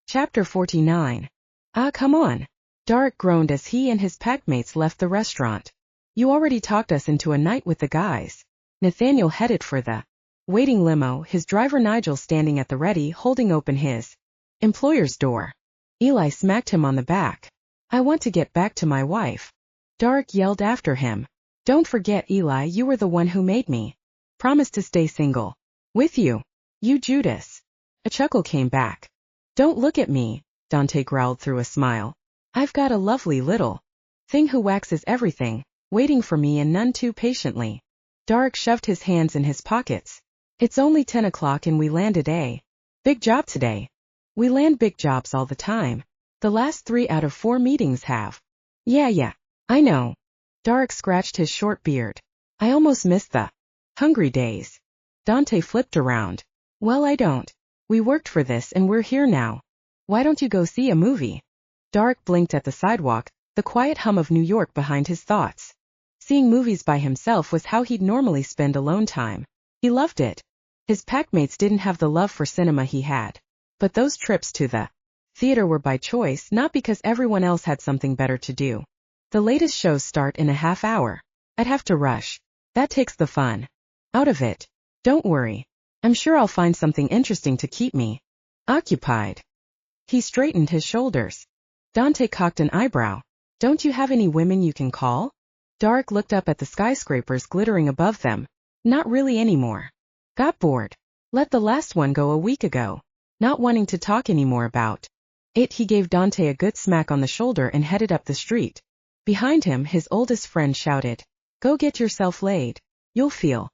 Chapter 49. Ah, come on. Dark groaned as he and his packmates left the restaurant. You already talked us into a night with the guys. Nathaniel headed for the waiting limo, his driver Nigel standing at the ready holding open his employer's door. Eli smacked him on the back. I want to get back to my wife. Dark yelled after him. Don't forget, Eli, you were the one who made me promise to stay single with you. You Judas. A chuckle came back. Don't look at me, Dontae growled through a smile. I've got a lovely little thing who waxes everything, waiting for me and none too patiently. Dark shoved his hands in his pockets. It's only 10 o'clock and we landed a big job today. We land big jobs all the time. The last 3 out of 4 meetings have. Yeah, I know. Dark scratched his short beard. I almost missed the hungry days. Dontae flipped around. Well, I don't. We worked for this and we're here now. Why don't you go see a movie? Dark blinked at the sidewalk, the quiet hum of New York behind his thoughts. Seeing movies by himself was how he'd normally spend alone time. He loved it. His packmates didn't have the love for cinema he had. But those trips to the theater were by choice, not because everyone else had something better to do. The latest shows start in a half hour. I'd have to rush. That takes the fun out of it. Don't worry. I'm sure I'll find something interesting to keep me occupied. He straightened his shoulders. Dontae cocked an eyebrow. Don't you have any women you can call? Dark looked up at the skyscrapers glittering above them. Not really anymore. Got bored. Let the last one go a week ago. Not wanting to talk anymore about it, he gave Dontae a good smack on the shoulder and headed up the street. Behind him, his oldest friend shouted, Go get yourself laid. You'll feel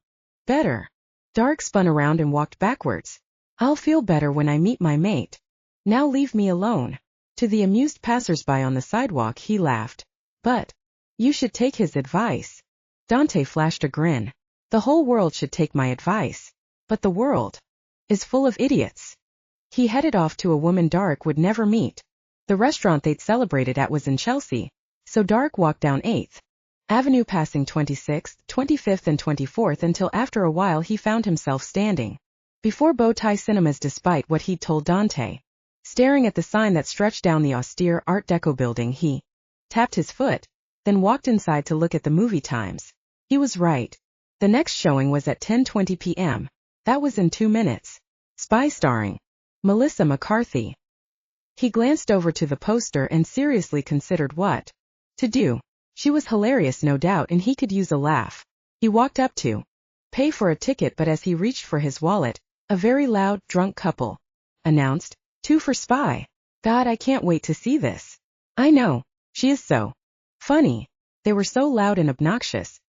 better. Dark spun around and walked backwards. I'll feel better when I meet my mate. Now leave me alone. To the amused passersby on the sidewalk, he laughed. But you should take his advice. Dontae flashed a grin. The whole world should take my advice. But the world is full of idiots. He headed off to a woman Dark would never meet. The restaurant they'd celebrated at was in Chelsea, so Dark walked down 8th Avenue passing 26th, 25th and 24th until after a while he found himself standing before Bowtie Cinemas despite what he'd told Dontae. Staring at the sign that stretched down the austere Art Deco building, he tapped his foot, then walked inside to look at the movie times. He was right. The next showing was at 10:20 p.m. That was in 2 minutes. Spy starring Melissa McCarthy. He glanced over to the poster and seriously considered what to do. She was hilarious, no doubt, and he could use a laugh. He walked up to pay for a ticket, but as he reached for his wallet, a very loud, drunk couple announced, 2 for Spy. God, I can't wait to see this. I know. She is so funny. They were so loud and obnoxious.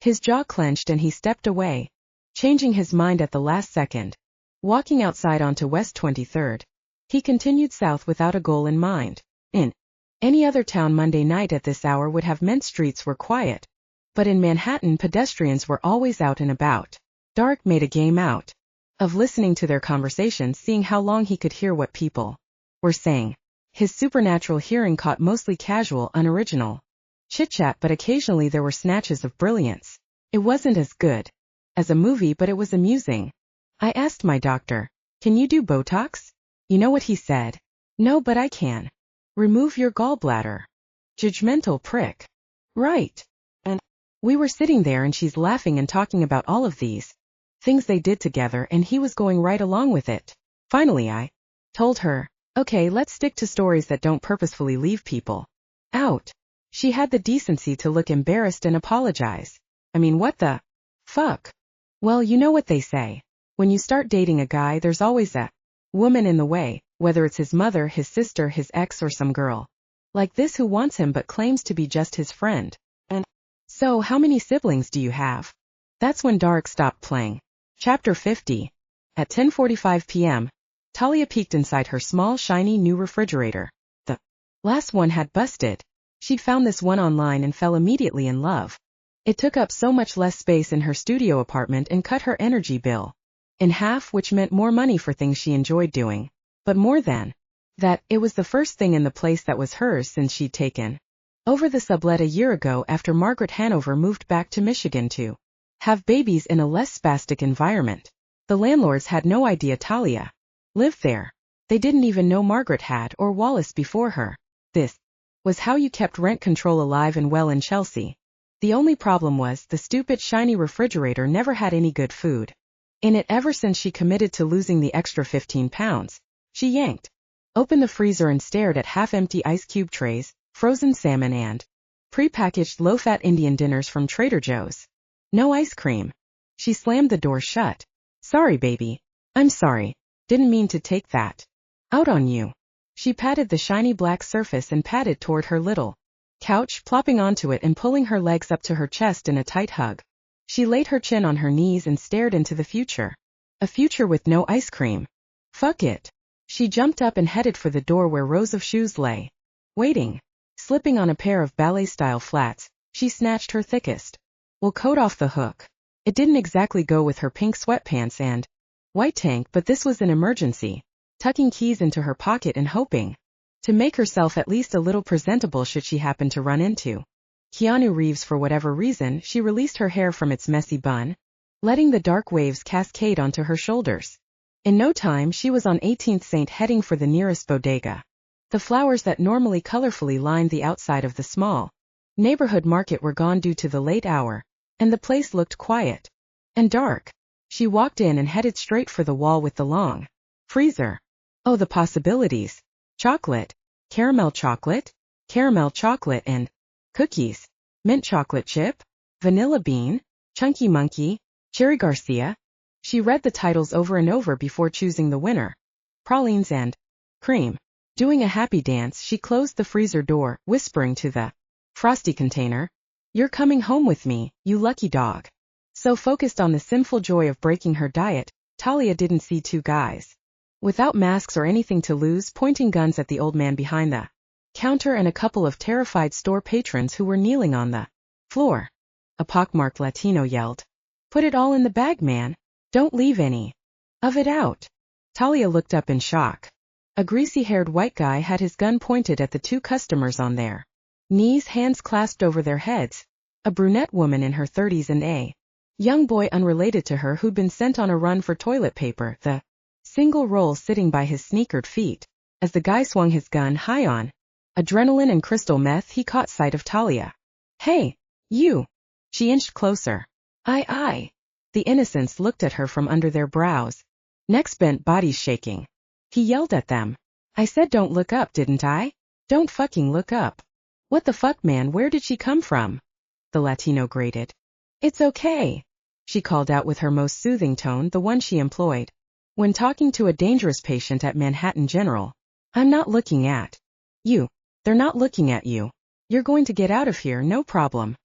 His jaw clenched and he stepped away, changing his mind at the last second. Walking outside onto West 23rd, he continued south without a goal in mind. In any other town, Monday night at this hour would have meant streets were quiet. But in Manhattan, pedestrians were always out and about. Dark made a game out of listening to their conversations, seeing how long he could hear what people were saying. His supernatural hearing caught mostly casual, unoriginal chit-chat, but occasionally there were snatches of brilliance. It wasn't as good as a movie, but it was amusing. I asked my doctor, can you do Botox? You know what he said? No, but I can. Remove your gallbladder. Judgmental prick. Right. And we were sitting there and she's laughing and talking about all of these things they did together, and he was going right along with it. Finally I told her, okay, let's stick to stories that don't purposefully leave people out. She had the decency to look embarrassed and apologize. I mean, what the fuck? Well, you know what they say. When you start dating a guy, there's always a woman in the way, whether it's his mother, his sister, his ex, or some girl like this who wants him but claims to be just his friend. And so, how many siblings do you have? That's when Dark stopped playing. Chapter 50. At 10:45 p.m., Talia peeked inside her small, shiny new refrigerator. The last one had busted. She'd found this one online and fell immediately in love. It took up so much less space in her studio apartment and cut her energy bill in half, which meant more money for things she enjoyed doing. But more than that, it was the first thing in the place that was hers since she'd taken over the sublet a year ago after Margaret Hanover moved back to Michigan to have babies in a less spastic environment. The landlords had no idea Talia lived there. They didn't even know Margaret had or Wallace before her. This was how you kept rent control alive and well in Chelsea. The only problem was the stupid shiny refrigerator never had any good food in it ever since she committed to losing the extra 15 pounds. She yanked open the freezer and stared at half-empty ice cube trays, frozen salmon and pre-packaged low-fat Indian dinners from Trader Joe's. No ice cream. She slammed the door shut. Sorry, baby. I'm sorry. Didn't mean to take that out on you. She patted the shiny black surface and padded toward her little couch, plopping onto it and pulling her legs up to her chest in a tight hug. She laid her chin on her knees and stared into the future. A future with no ice cream. Fuck it. She jumped up and headed for the door where rows of shoes lay waiting. Slipping on a pair of ballet-style flats, she snatched her thickest wool coat off the hook. It didn't exactly go with her pink sweatpants and white tank, but this was an emergency. Tucking keys into her pocket and hoping to make herself at least a little presentable should she happen to run into Keanu Reeves for whatever reason, she released her hair from its messy bun, letting the dark waves cascade onto her shoulders. In no time she was on 18th St. heading for the nearest bodega. The flowers that normally colorfully lined the outside of the small neighborhood market were gone due to the late hour, and the place looked quiet and dark. She walked in and headed straight for the wall with the long freezer. Oh, the possibilities. Chocolate, caramel chocolate, and cookies, mint chocolate chip, vanilla bean, chunky monkey, cherry Garcia. She read the titles over and over before choosing the winner. Pralines and cream. Doing a happy dance, she closed the freezer door, whispering to the frosty container, "You're coming home with me, you lucky dog." So focused on the sinful joy of breaking her diet, Talia didn't see two guys without masks or anything to lose pointing guns at the old man behind the counter and a couple of terrified store patrons who were kneeling on the floor. A pockmarked Latino yelled, "Put it all in the bag, man. Don't leave any of it out." Talia looked up in shock. A greasy-haired white guy had his gun pointed at the two customers on their knees, hands clasped over their heads. A brunette woman in her 30s and a young boy unrelated to her who'd been sent on a run for toilet paper, the single roll sitting by his sneakered feet. As the guy swung his gun high on adrenaline and crystal meth, he caught sight of Talia. "Hey, you!" She inched closer. I. The innocents looked at her from under their brows, necks bent, bodies shaking. He yelled at them. "I said don't look up, didn't I? Don't fucking look up." "What the fuck, man, where did she come from?" The Latino grated. "It's okay," she called out with her most soothing tone, the one she employed when talking to a dangerous patient at Manhattan General. "I'm not looking at you. They're not looking at you. You're going to get out of here, no problem."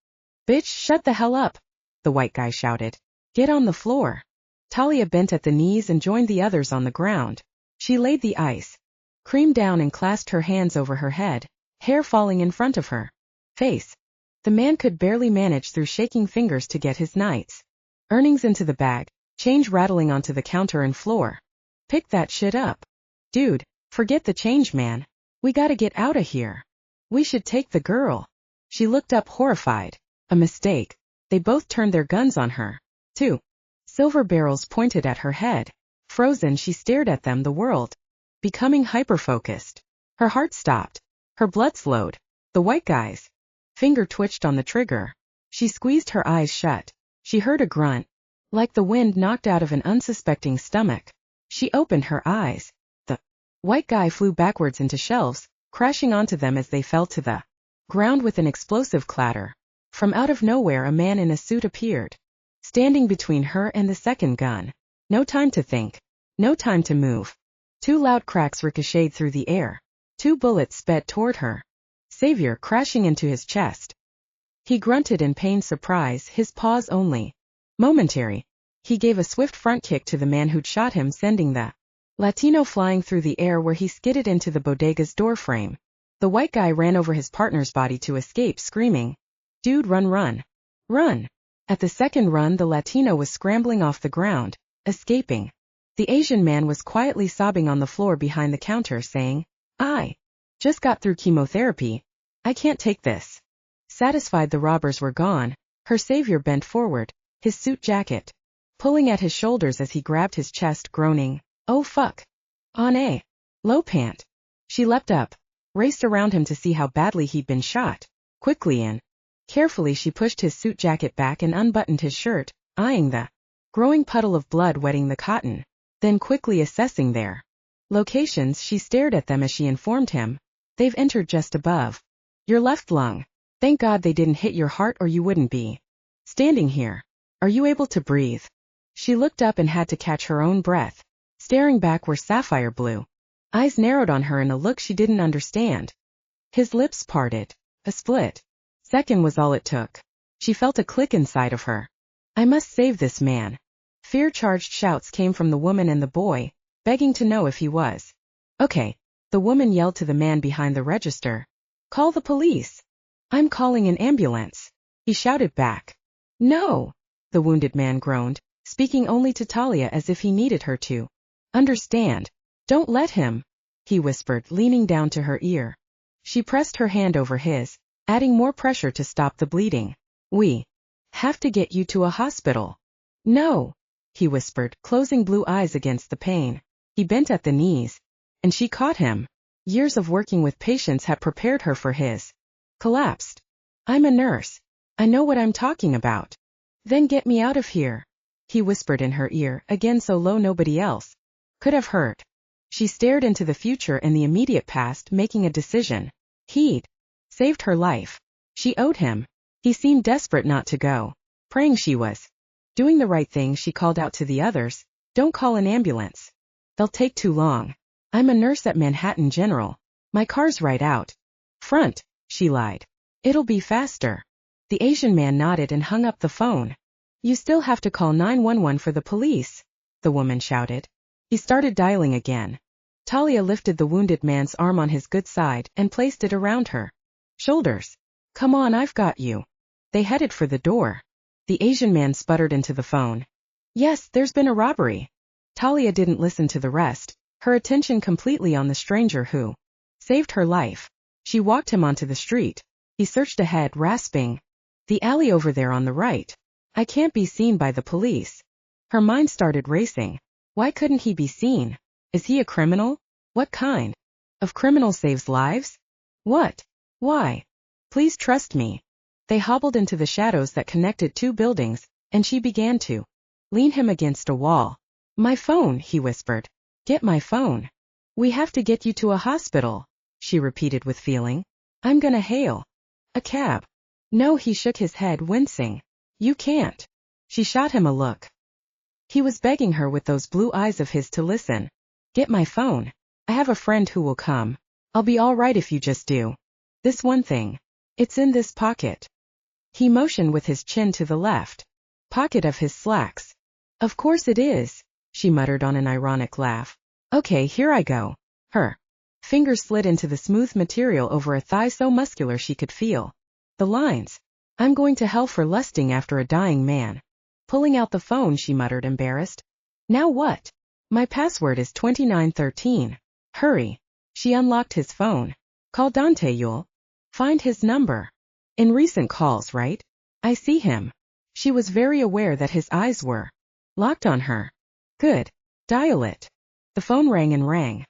"Bitch, shut the hell up," the white guy shouted. "Get on the floor." Talia bent at the knees and joined the others on the ground. She laid the ice cream down and clasped her hands over her head, hair falling in front of her face. The man could barely manage through shaking fingers to get his night's earnings into the bag, change rattling onto the counter and floor. "Pick that shit up. Dude, forget the change, man. We gotta get out of here. We should take the girl." She looked up horrified. A mistake. They both turned their guns on her. Two silver barrels pointed at her head. Frozen, she stared at them, the world becoming hyper-focused. Her heart stopped. Her blood slowed. The white guy's finger twitched on the trigger. She squeezed her eyes shut. She heard a grunt, like the wind knocked out of an unsuspecting stomach. She opened her eyes. The white guy flew backwards into shelves, crashing onto them as they fell to the ground with an explosive clatter. From out of nowhere a man in a suit appeared, standing between her and the second gun. No time to think. No time to move. Two loud cracks ricocheted through the air. Two bullets sped toward her. Xavier crashing into his chest. He grunted in pained surprise, his pause only momentary. He gave a swift front kick to the man who'd shot him, sending the Latino flying through the air where he skidded into the bodega's doorframe. The white guy ran over his partner's body to escape, screaming, "Dude, run, run, run." At the second run, the Latino was scrambling off the ground, escaping. The Asian man was quietly sobbing on the floor behind the counter, saying, "I just got through chemotherapy. I can't take this." Satisfied the robbers were gone, her savior bent forward, his suit jacket pulling at his shoulders as he grabbed his chest, groaning, "Oh fuck. On a." Low pant. She leapt up, raced around him to see how badly he'd been shot. Quickly in. Carefully she pushed his suit jacket back and unbuttoned his shirt, eyeing the growing puddle of blood wetting the cotton. Then quickly assessing their locations, she stared at them as she informed him. They've entered just above your left lung. Thank God they didn't hit your heart or you wouldn't be standing here. Are you able to breathe? She looked up and had to catch her own breath. Staring back were sapphire blue eyes narrowed on her in a look she didn't understand. His lips parted. A split second was all it took. She felt a click inside of her. I must save this man. Fear-charged shouts came from the woman and the boy, begging to know if he was okay. The woman yelled to the man behind the register. Call the police. I'm calling an ambulance. He shouted back. No. The wounded man groaned, speaking only to Talia as if he needed her to understand. Don't let him, he whispered, leaning down to her ear. She pressed her hand over his, adding more pressure to stop the bleeding. We have to get you to a hospital. No, he whispered, closing blue eyes against the pain. He bent at the knees, and she caught him. Years of working with patients had prepared her for his collapsed. I'm a nurse. I know what I'm talking about. Then get me out of here, he whispered in her ear, again so low nobody else could have heard. She stared into the future and the immediate past, making a decision. He'd saved her life. She owed him. He seemed desperate not to go. Praying she was doing the right thing, she called out to the others, don't call an ambulance. They'll take too long. I'm a nurse at Manhattan General. My car's right out front, she lied. It'll be faster. The Asian man nodded and hung up the phone. You still have to call 911 for the police, the woman shouted. He started dialing again. Talia lifted the wounded man's arm on his good side and placed it around her shoulders. Come on, I've got you. They headed for the door. The Asian man sputtered into the phone. Yes, there's been a robbery. Talia didn't listen to the rest, her attention completely on the stranger who saved her life. She walked him onto the street. He searched ahead, rasping. The alley over there on the right. I can't be seen by the police. Her mind started racing. Why couldn't he be seen? Is he a criminal? What kind of criminal saves lives? What? Why? Please trust me. They hobbled into the shadows that connected two buildings, and she began to lean him against a wall. My phone, he whispered. Get my phone. We have to get you to a hospital, she repeated with feeling. I'm gonna hail a cab. No, he shook his head, wincing. You can't. She shot him a look. He was begging her with those blue eyes of his to listen. Get my phone. I have a friend who will come. I'll be all right if you just do this one thing. It's in this pocket. He motioned with his chin to the left pocket of his slacks. Of course it is, she muttered on an ironic laugh. Okay, here I go. Her fingers slid into the smooth material over a thigh so muscular she could feel the lines. I'm going to hell for lusting after a dying man. Pulling out the phone, she muttered, embarrassed. Now what? My password is 2913. Hurry. She unlocked his phone. Call Dontae, you'll find his number. In recent calls, right? I see him. She was very aware that his eyes were locked on her. Good. Dial it. The phone rang and rang.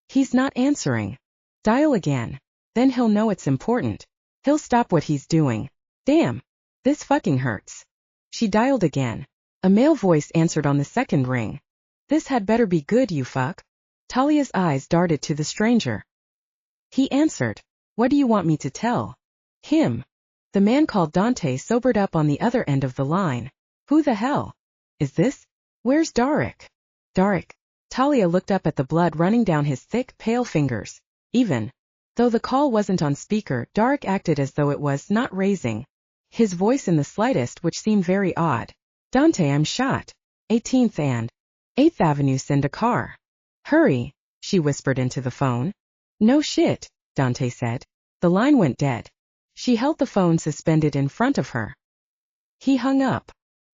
He's not answering. Dial again. Then he'll know it's important. He'll stop what he's doing. Damn. This fucking hurts. She dialed again. A male voice answered on the second ring. This had better be good, you fuck. Talia's eyes darted to the stranger. He answered. What do you want me to tell him? The man called Dontae sobered up on the other end of the line. Who the hell is this? Where's Darek? Darek. Talia looked up at the blood running down his thick, pale fingers. Even though the call wasn't on speaker, Darek acted as though it was, not raising his voice in the slightest, which seemed very odd. Dontae, I'm shot. 18th and 8th Avenue, send a car. Hurry, she whispered into the phone. No shit, Dontae said. The line went dead. She held the phone suspended in front of her. He hung up.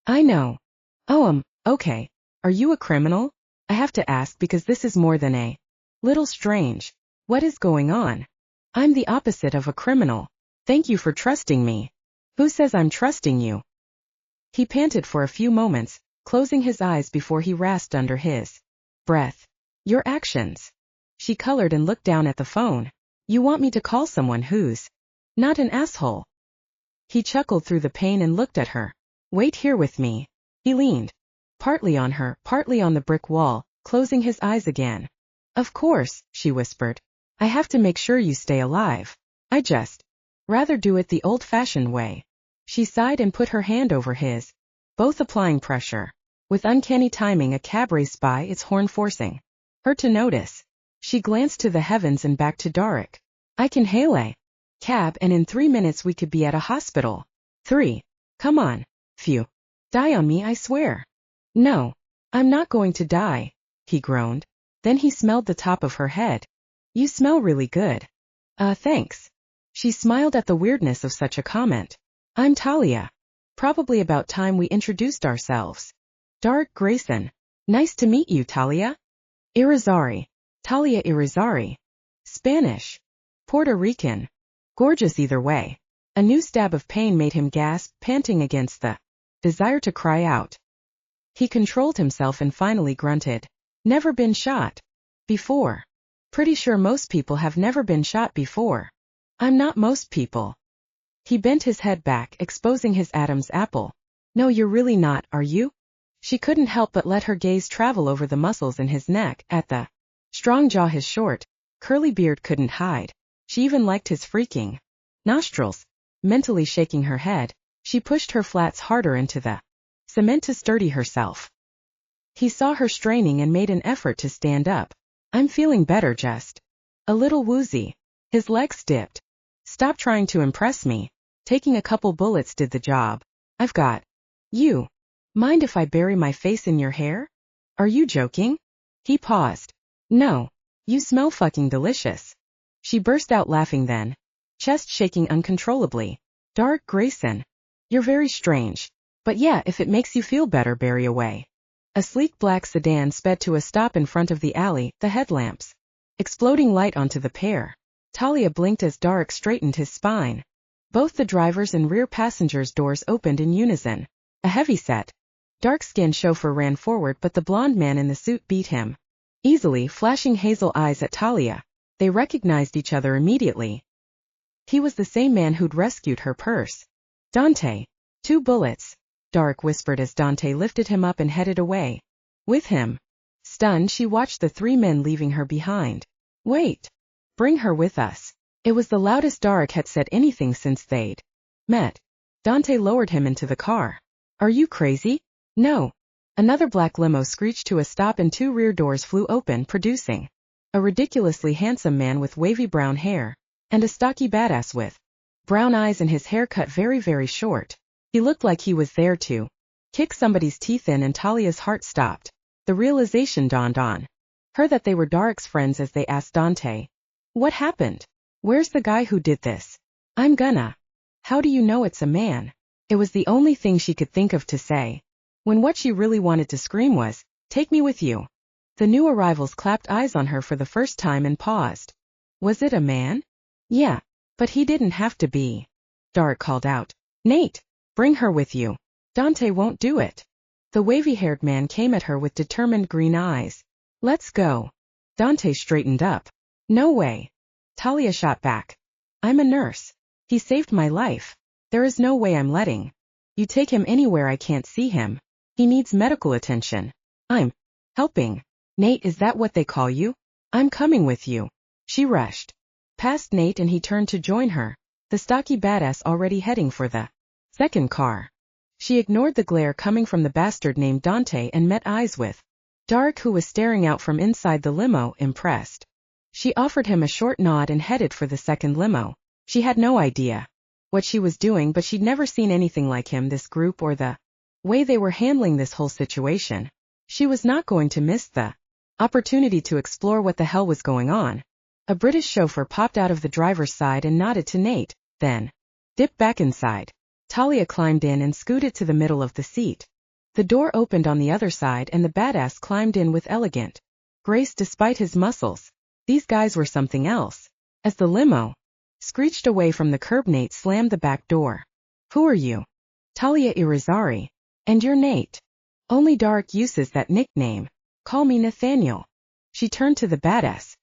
I know. Oh, okay. Are you a criminal? I have to ask because this is more than a little strange. What is going on? I'm the opposite of a criminal. Thank you for trusting me. Who says I'm trusting you? He panted for a few moments, closing his eyes before he rasped under his breath. Your actions. She colored and looked down at the phone. You want me to call someone who's not an asshole? He chuckled through the pain and looked at her. Wait here with me. He leaned, partly on her, partly on the brick wall, closing his eyes again. Of course, she whispered. I have to make sure you stay alive. I just rather do it the old-fashioned way. She sighed and put her hand over his, both applying pressure. With uncanny timing, a cab raced by, its horn forcing her to notice. She glanced to the heavens and back to Darek. I can hail a cab and in 3 minutes we could be at a hospital. 3. Come on. Phew. Die on me, I swear. No. I'm not going to die, he groaned. Then he smelled the top of her head. You smell really good. Thanks. She smiled at the weirdness of such a comment. I'm Talia. Probably about time we introduced ourselves. Dark Grayson. Nice to meet you, Talia. Irizarry. Talia Irizarry. Spanish. Puerto Rican. Gorgeous either way. A new stab of pain made him gasp, panting against the desire to cry out. He controlled himself and finally grunted. Never been shot before. Pretty sure most people have never been shot before. I'm not most people. He bent his head back, exposing his Adam's apple. No, you're really not, are you? She couldn't help but let her gaze travel over the muscles in his neck, at the strong jaw his short, curly beard couldn't hide. She even liked his freaking nostrils. Mentally shaking her head, she pushed her flats harder into the cement to steady herself. He saw her straining and made an effort to stand up. I'm feeling better, just a little woozy. His legs dipped. Stop trying to impress me. Taking a couple bullets did the job. I've got you. Mind if I bury my face in your hair? Are you joking? He paused. No. You smell fucking delicious. She burst out laughing then, chest shaking uncontrollably. Dark Grayson. You're very strange. But yeah, if it makes you feel better, bury away. A sleek black sedan sped to a stop in front of the alley, the headlamps exploding light onto the pair. Talia blinked as Darek straightened his spine. Both the driver's and rear passenger's doors opened in unison. A heavy-set, dark-skinned chauffeur ran forward, but the blonde man in the suit beat him easily, flashing hazel eyes at Talia. They recognized each other immediately. He was the same man who'd rescued her purse. Dontae. 2 bullets, Darek whispered as Dontae lifted him up and headed away with him. Stunned, she watched the 3 men leaving her behind. Wait. Bring her with us. It was the loudest Darek had said anything since they'd met. Dontae lowered him into the car. Are you crazy? No. Another black limo screeched to a stop and 2 rear doors flew open, producing a ridiculously handsome man with wavy brown hair and a stocky badass with brown eyes and his hair cut very, very short. He looked like he was there to kick somebody's teeth in, and Talia's heart stopped. The realization dawned on her that they were Darek's friends as they asked Dontae, what happened? Where's the guy who did this? I'm gonna. How do you know it's a man? It was the only thing she could think of to say, when what she really wanted to scream was, take me with you. The new arrivals clapped eyes on her for the first time and paused. Was it a man? Yeah, but he didn't have to be. Darek called out. Nate, bring her with you. Dontae won't do it. The wavy-haired man came at her with determined green eyes. Let's go. Dontae straightened up. No way. Talia shot back. I'm a nurse. He saved my life. There is no way I'm letting you take him anywhere I can't see him. He needs medical attention. I'm helping. Nate, is that what they call you? I'm coming with you. She rushed past Nate and he turned to join her, the stocky badass already heading for the second car. She ignored the glare coming from the bastard named Dontae and met eyes with Darek, who was staring out from inside the limo, impressed. She offered him a short nod and headed for the second limo. She had no idea what she was doing, but she'd never seen anything like him, this group, or the way they were handling this whole situation. She was not going to miss the opportunity to explore what the hell was going on. A British chauffeur popped out of the driver's side and nodded to Nate, then dipped back inside. Talia climbed in and scooted to the middle of the seat. The door opened on the other side and the badass climbed in with elegant grace despite his muscles. These guys were something else. As the limo screeched away from the curb, Nate slammed the back door. Who are you? Talia Irizarry. And you're Nate. Only Darek uses that nickname. Call me Nathaniel. She turned to the badass.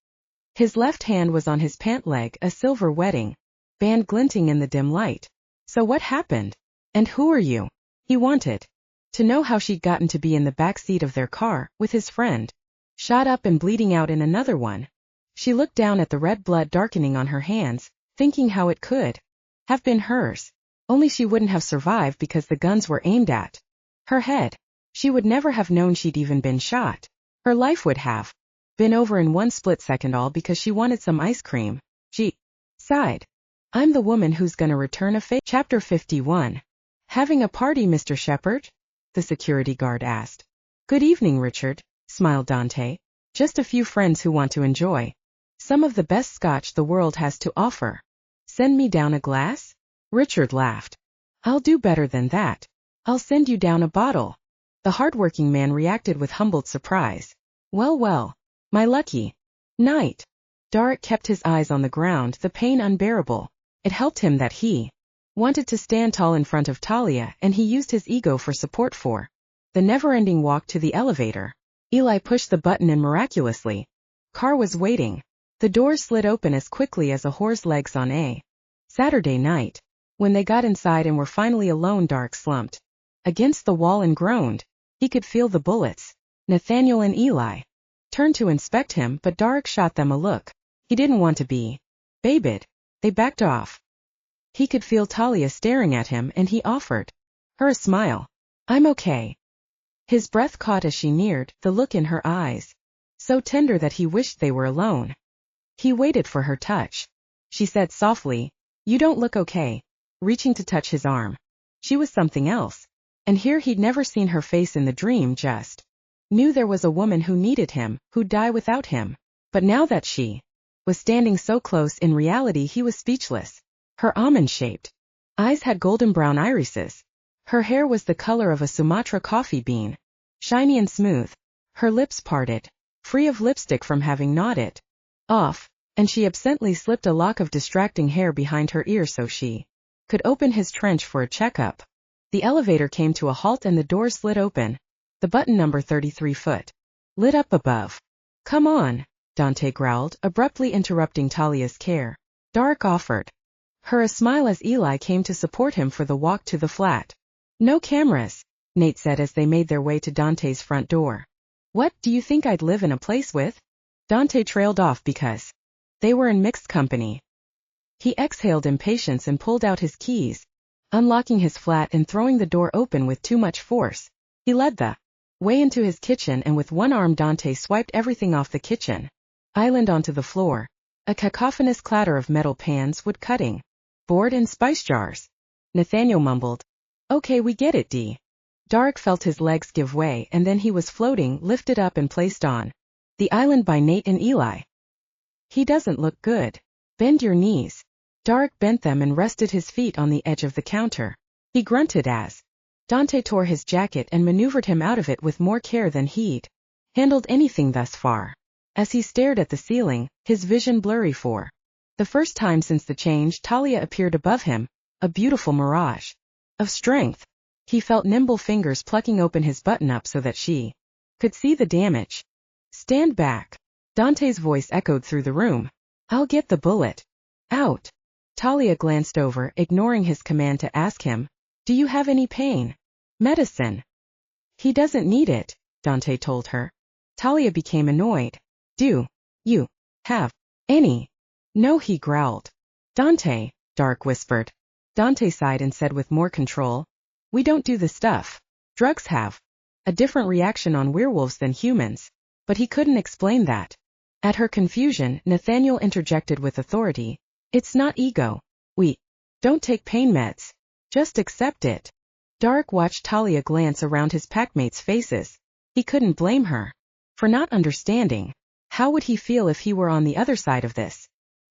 His left hand was on his pant leg, a silver wedding band glinting in the dim light. So what happened? And who are you? He wanted to know how she'd gotten to be in the back seat of their car, with his friend shot up and bleeding out in another one. She looked down at the red blood darkening on her hands, thinking how it could have been hers. Only she wouldn't have survived because the guns were aimed at her head. She would never have known she'd even been shot. Her life would have been over in one split second, all because she wanted some ice cream. She sighed. I'm the woman who's gonna return a favor. Chapter 51. Having a party, Mr. Shepherd? The security guard asked. Good evening, Richard, smiled Dontae. Just a few friends who want to enjoy some of the best scotch the world has to offer. Send me down a glass? Richard laughed. I'll do better than that. I'll send you down a bottle. The hard-working man reacted with humbled surprise. Well, my lucky night. Durant kept his eyes on the ground, the pain unbearable. It helped him that he wanted to stand tall in front of Talia, and he used his ego for support for the never-ending walk to the elevator. Eli pushed the button and miraculously, car was waiting. The door slid open as quickly as a whore's legs on a Saturday night. When they got inside and were finally alone, Durant slumped against the wall and groaned. He could feel the bullets. Nathaniel and Eli turned to inspect him, but Durant shot them a look he didn't want to be babied. They backed off. He could feel Talia staring at him, and he offered her a smile. I'm okay. His breath caught as she neared, the look in her eyes so tender that he wished they were alone. He waited for her touch. She said softly, You don't look okay, reaching to touch his arm. She was something else. And here he'd never seen her face in the dream, just knew there was a woman who needed him, who'd die without him. But now that she was standing so close, in reality he was speechless. Her almond-shaped eyes had golden brown irises. Her hair was the color of a Sumatra coffee bean, shiny and smooth. Her lips parted, free of lipstick from having gnawed it off, and she absently slipped a lock of distracting hair behind her ear so she could open his trench for a checkup. The elevator came to a halt and the door slid open. The button number 33 foot lit up above. Come on, Dontae growled, abruptly interrupting Talia's care. Durant offered her a smile as Eli came to support him for the walk to the flat. No cameras, Nate said as they made their way to Dontae's front door. What, do you think I'd live in a place with? Dontae trailed off because they were in mixed company. He exhaled impatience and pulled out his keys, unlocking his flat and throwing the door open with too much force. He led the way into his kitchen, and with one arm Dontae swiped everything off the kitchen island onto the floor. A cacophonous clatter of metal pans, wood cutting board, and spice jars. Nathaniel mumbled, Okay, we get it, D. Durant felt his legs give way, and then he was floating, lifted up and placed on the island by Nate and Eli. He doesn't look good. Bend your knees. Durant bent them and rested his feet on the edge of the counter. He grunted as Dontae tore his jacket and maneuvered him out of it with more care than he'd handled anything thus far. As he stared at the ceiling, his vision blurry for the first time since the change, Talia appeared above him, a beautiful mirage of strength. He felt nimble fingers plucking open his button-up so that she could see the damage. Stand back. Dontae's voice echoed through the room. I'll get the bullet out. Talia glanced over, ignoring his command to ask him, Do you have any pain medicine? He doesn't need it, Dontae told her. Talia became annoyed. Do you have any? No, he growled. Dontae, Durant whispered. Dontae sighed and said with more control, We don't do the stuff. Drugs have a different reaction on werewolves than humans. But he couldn't explain that. At her confusion, Nathaniel interjected with authority. It's not ego. We don't take pain meds. Just accept it. Durant watched Talia glance around his packmates' faces. He couldn't blame her for not understanding. How would he feel if he were on the other side of this?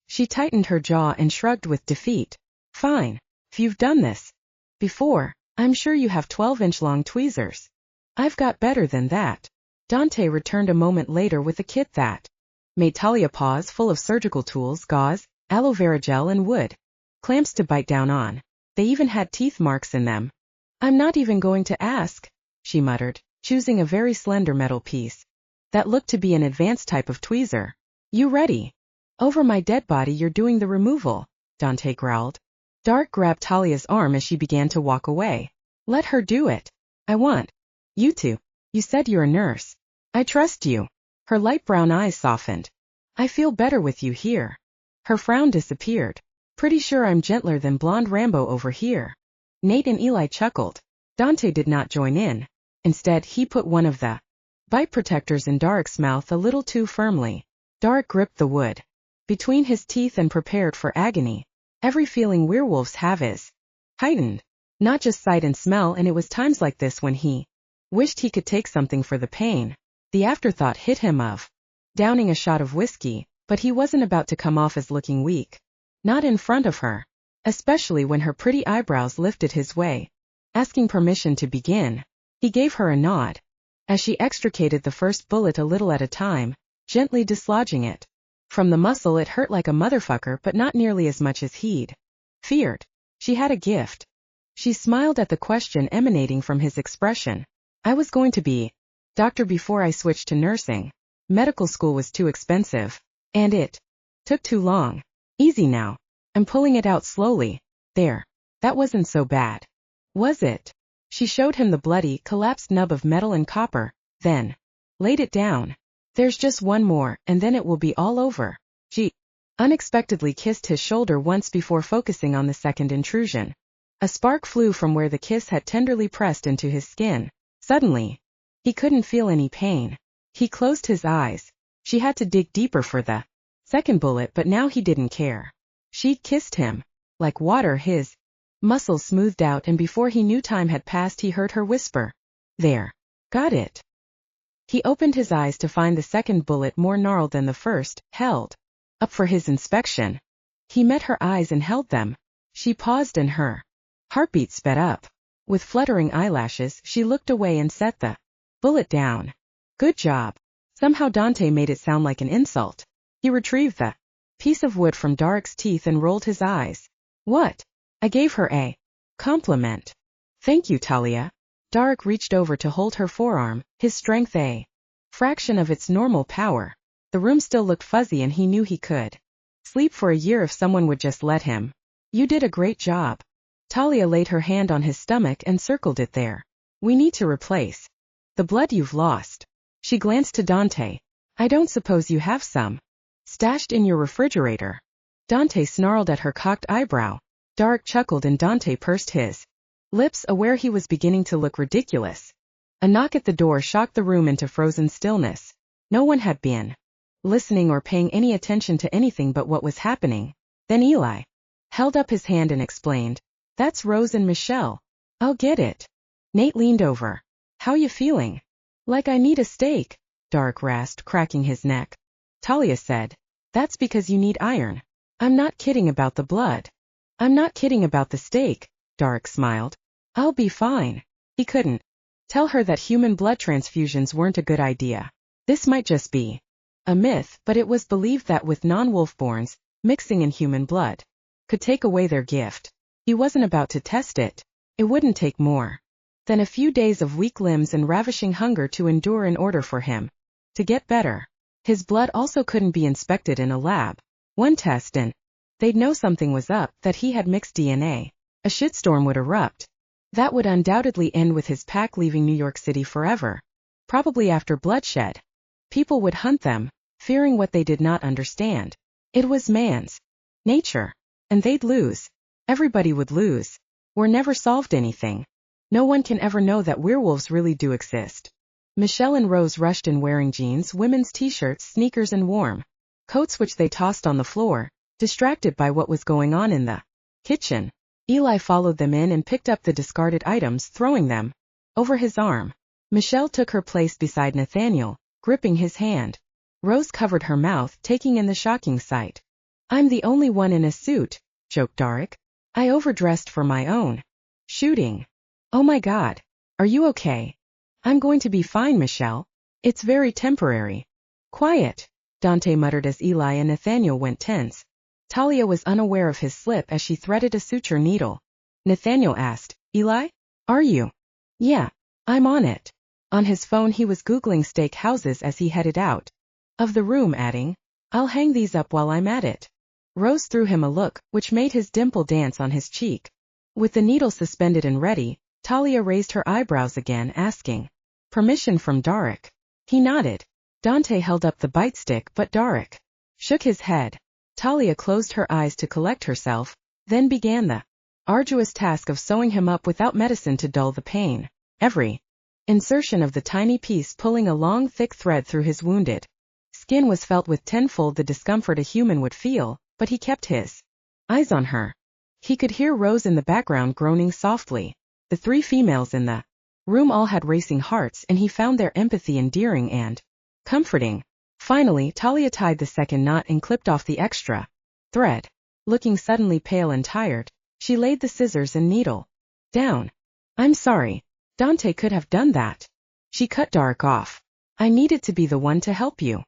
She tightened her jaw and shrugged with defeat. Fine. If you've done this before, I'm sure you have 12-inch long tweezers. I've got better than that. Dontae returned a moment later with a kit that made Talia pause, full of surgical tools, gauze, aloe vera gel, and wood clamps to bite down on. They even had teeth marks in them. I'm not even going to ask, she muttered, choosing a very slender metal piece that looked to be an advanced type of tweezer. You ready? Over my dead body you're doing the removal, Dontae growled. Dark grabbed Talia's arm as she began to walk away. Let her do it. I want you to. You said you're a nurse. I trust you. Her light brown eyes softened. I feel better with you here. Her frown disappeared. Pretty sure I'm gentler than blonde Rambo over here. Nate and Eli chuckled. Dontae did not join in. Instead, he put one of the bite protectors in Dark's mouth a little too firmly. Dark gripped the wood between his teeth and prepared for agony. Every feeling werewolves have is heightened, not just sight and smell, and it was times like this when he wished he could take something for the pain. The afterthought hit him of downing a shot of whiskey, but he wasn't about to come off as looking weak. Not in front of her, especially when her pretty eyebrows lifted his way, asking permission to begin. He gave her a nod as she extricated the first bullet a little at a time, gently dislodging it. From the muscle it hurt like a motherfucker, but not nearly as much as he'd feared. She had a gift. She smiled at the question emanating from his expression. I was going to be doctor before I switched to nursing. Medical school was too expensive. And it took too long. Easy now. I'm pulling it out slowly. There. That wasn't so bad. Was it? She showed him the bloody, collapsed nub of metal and copper, then laid it down. There's just one more, and then it will be all over. She unexpectedly kissed his shoulder once before focusing on the second intrusion. A spark flew from where the kiss had tenderly pressed into his skin. Suddenly, he couldn't feel any pain. He closed his eyes. She had to dig deeper for the second bullet, but now he didn't care. She'd kissed him. Like water, his muscles smoothed out, and before he knew time had passed he heard her whisper, "There. Got it." He opened his eyes to find the second bullet, more gnarled than the first, held up for his inspection. He met her eyes and held them. She paused and her heartbeat sped up. With fluttering eyelashes, she looked away and set the bullet down. Good job. Somehow Dontae made it sound like an insult. He retrieved the piece of wood from Dark's teeth and rolled his eyes. What? I gave her a compliment. Thank you, Talia. Dark reached over to hold her forearm, his strength a fraction of its normal power. The room still looked fuzzy and he knew he could sleep for a year if someone would just let him. You did a great job. Talia laid her hand on his stomach and circled it there. We need to replace the blood you've lost. She glanced to Dontae. I don't suppose you have some stashed in your refrigerator. Dontae snarled at her cocked eyebrow. Dark chuckled and Dontae pursed his lips, aware he was beginning to look ridiculous. A knock at the door shocked the room into frozen stillness. No one had been listening or paying any attention to anything but what was happening. Then Eli held up his hand and explained, "That's Rose and Michelle. I'll get it." Nate leaned over. How you feeling? Like I need a steak, Dark rasped, cracking his neck. Talia said, That's because you need iron. I'm not kidding about the blood. I'm not kidding about the steak, Dark smiled. I'll be fine. He couldn't tell her that human blood transfusions weren't a good idea. This might just be a myth, but it was believed that with non-wolfborns, mixing in human blood could take away their gift. He wasn't about to test it. It wouldn't take more than a few days of weak limbs and ravishing hunger to endure in order for him to get better. His blood also couldn't be inspected in a lab. One test and they'd know something was up, that he had mixed DNA. A shitstorm would erupt. That would undoubtedly end with his pack leaving New York City forever. Probably after bloodshed. People would hunt them, fearing what they did not understand. It was man's nature. And they'd lose. Everybody would lose. Or never solved anything. No one can ever know that werewolves really do exist. Michelle and Rose rushed in wearing jeans, women's t-shirts, sneakers and warm coats which they tossed on the floor, distracted by what was going on in the kitchen. Eli followed them in and picked up the discarded items, throwing them over his arm. Michelle took her place beside Nathaniel, gripping his hand. Rose covered her mouth, taking in the shocking sight. I'm the only one in a suit, joked Dark. I overdressed for my own shooting. Oh my God. Are you okay? I'm going to be fine, Michelle. It's very temporary. Quiet, Dontae muttered as Eli and Nathaniel went tense. Talia was unaware of his slip as she threaded a suture needle. Nathaniel asked, Eli? Are you? Yeah, I'm on it. On his phone he was Googling steak houses as he headed out of the room, adding, I'll hang these up while I'm at it. Rose threw him a look, which made his dimple dance on his cheek. With the needle suspended and ready, Talia raised her eyebrows again, asking permission from Darek. He nodded. Dontae held up the bite stick, but Darek shook his head. Talia closed her eyes to collect herself, then began the arduous task of sewing him up without medicine to dull the pain. Every insertion of the tiny piece pulling a long thick thread through his wounded skin was felt with tenfold the discomfort a human would feel, but he kept his eyes on her. He could hear Rose in the background groaning softly. The three females in the room all had racing hearts, and he found their empathy endearing and comforting. Finally, Talia tied the second knot and clipped off the extra thread. Looking suddenly pale and tired, she laid the scissors and needle down. I'm sorry. Dontae could have done that. She cut Darek off. I needed to be the one to help you.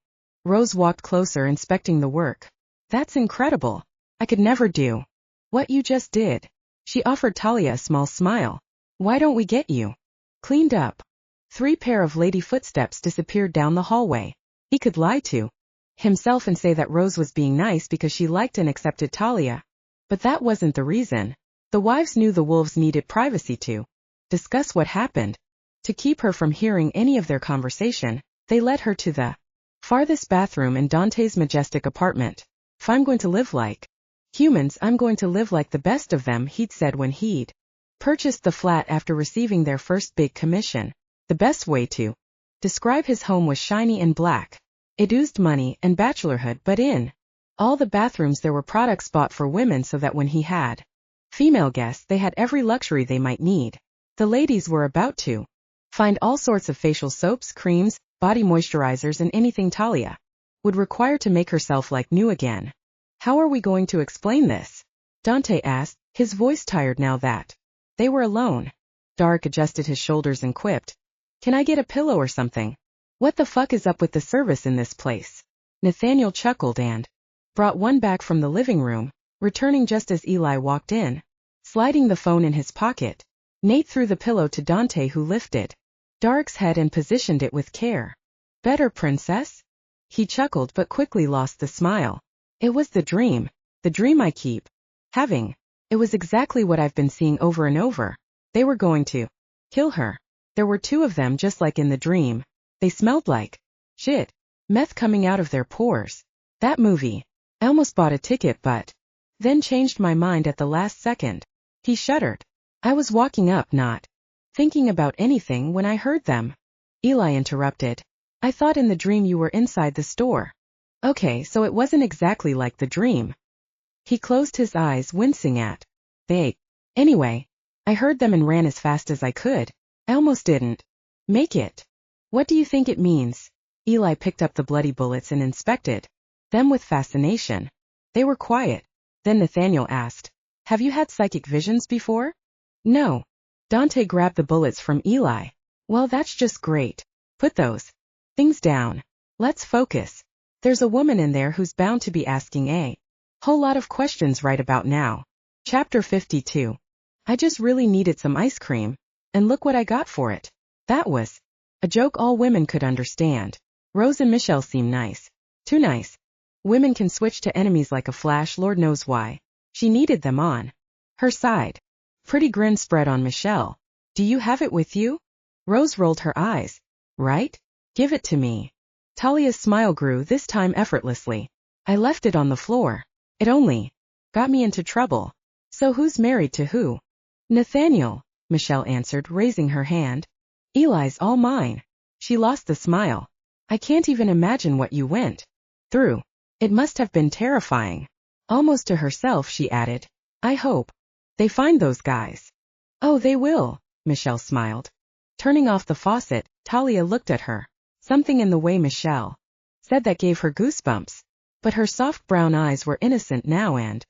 Rose walked closer, inspecting the work. That's incredible. I could never do what you just did. She offered Talia a small smile. Why don't we get you cleaned up? 3 pair of lady footsteps disappeared down the hallway. He could lie to himself and say that Rose was being nice because she liked and accepted Talia. But that wasn't the reason. The wives knew the wolves needed privacy to discuss what happened. To keep her from hearing any of their conversation, they led her to the farthest bathroom in Dontae's majestic apartment. If I'm going to live like humans, I'm going to live like the best of them, he'd said when he'd purchased the flat after receiving their first big commission. The best way to describe his home was shiny and black. It oozed money and bachelorhood, but in all the bathrooms there were products bought for women so that when he had female guests they had every luxury they might need. The ladies were about to find all sorts of facial soaps, creams, body moisturizers, and anything Talia would require to make herself like new again. How are we going to explain this? Dontae asked, his voice tired now that they were alone. Darek adjusted his shoulders and quipped, can I get a pillow or something? What the fuck is up with the service in this place? Nathaniel chuckled and brought one back from the living room, returning just as Eli walked in. Sliding the phone in his pocket, Nate threw the pillow to Dontae, who lifted Darek's head and positioned it with care. Better, princess? He chuckled but quickly lost the smile. It was the dream I keep having. It was exactly what I've been seeing over and over. They were going to kill her. There were 2 of them just like in the dream. They smelled like shit. Meth coming out of their pores. That movie. I almost bought a ticket but then changed my mind at the last second. He shuddered. I was walking up, not thinking about anything, when I heard them. Eli interrupted. I thought in the dream you were inside the store. Okay, so it wasn't exactly like the dream. He closed his eyes, wincing at they. Anyway, I heard them and ran as fast as I could. I almost didn't make it. What do you think it means? Eli picked up the bloody bullets and inspected them with fascination. They were quiet. Then Nathaniel asked, have you had psychic visions before? No. Dontae grabbed the bullets from Eli. Well, that's just great. Put those things down. Let's focus. There's a woman in there who's bound to be asking a whole lot of questions right about now. Chapter 52. I just really needed some ice cream, and look what I got for it. That was a joke all women could understand. Rose and Michelle seem nice. Too nice. Women can switch to enemies like a flash, Lord knows why. She needed them on her side. Pretty grin spread on Michelle. Do you have it with you? Rose rolled her eyes. Right? Give it to me. Talia's smile grew, this time effortlessly. I left it on the floor. It only got me into trouble. So who's married to who? Nathaniel, Michelle answered, raising her hand. Eli's all mine. She lost the smile. I can't even imagine what you went through. It must have been terrifying. Almost to herself, she added. I hope they find those guys. Oh, they will, Michelle smiled. Turning off the faucet, Talia looked at her. Something in the way Michelle said that gave her goosebumps. But her soft brown eyes were innocent now, and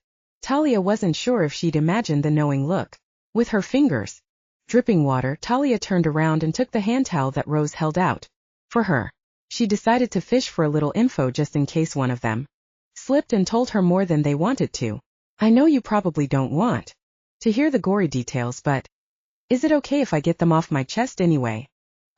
Talia wasn't sure if she'd imagined the knowing look. With her fingers dripping water, Talia turned around and took the hand towel that Rose held out for her. She decided to fish for a little info just in case one of them slipped and told her more than they wanted to. I know you probably don't want to hear the gory details, but is it okay if I get them off my chest anyway?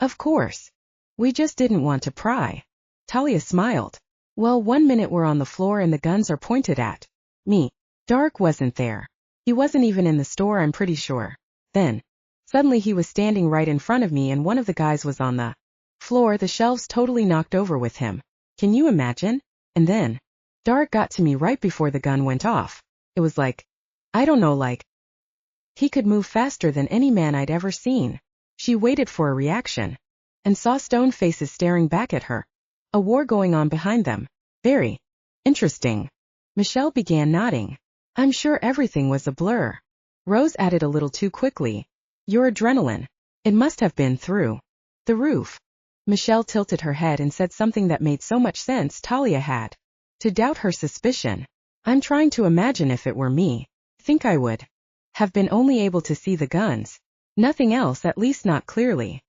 Of course. We just didn't want to pry. Talia smiled. Well, 1 minute we're on the floor and the guns are pointed at me. Dark wasn't there. He wasn't even in the store, I'm pretty sure. Then, suddenly he was standing right in front of me and one of the guys was on the floor, the shelves totally knocked over with him. Can you imagine? And then, Dark got to me right before the gun went off. It was like, I don't know, like, he could move faster than any man I'd ever seen. She waited for a reaction and saw stone faces staring back at her. A war going on behind them. Very interesting. Michelle began nodding. I'm sure everything was a blur. Rose added a little too quickly. Your adrenaline. It must have been through the roof. Michelle tilted her head and said something that made so much sense Talia had to doubt her suspicion. I'm trying to imagine if it were me. Think I would have been only able to see the guns. Nothing else, at least not clearly.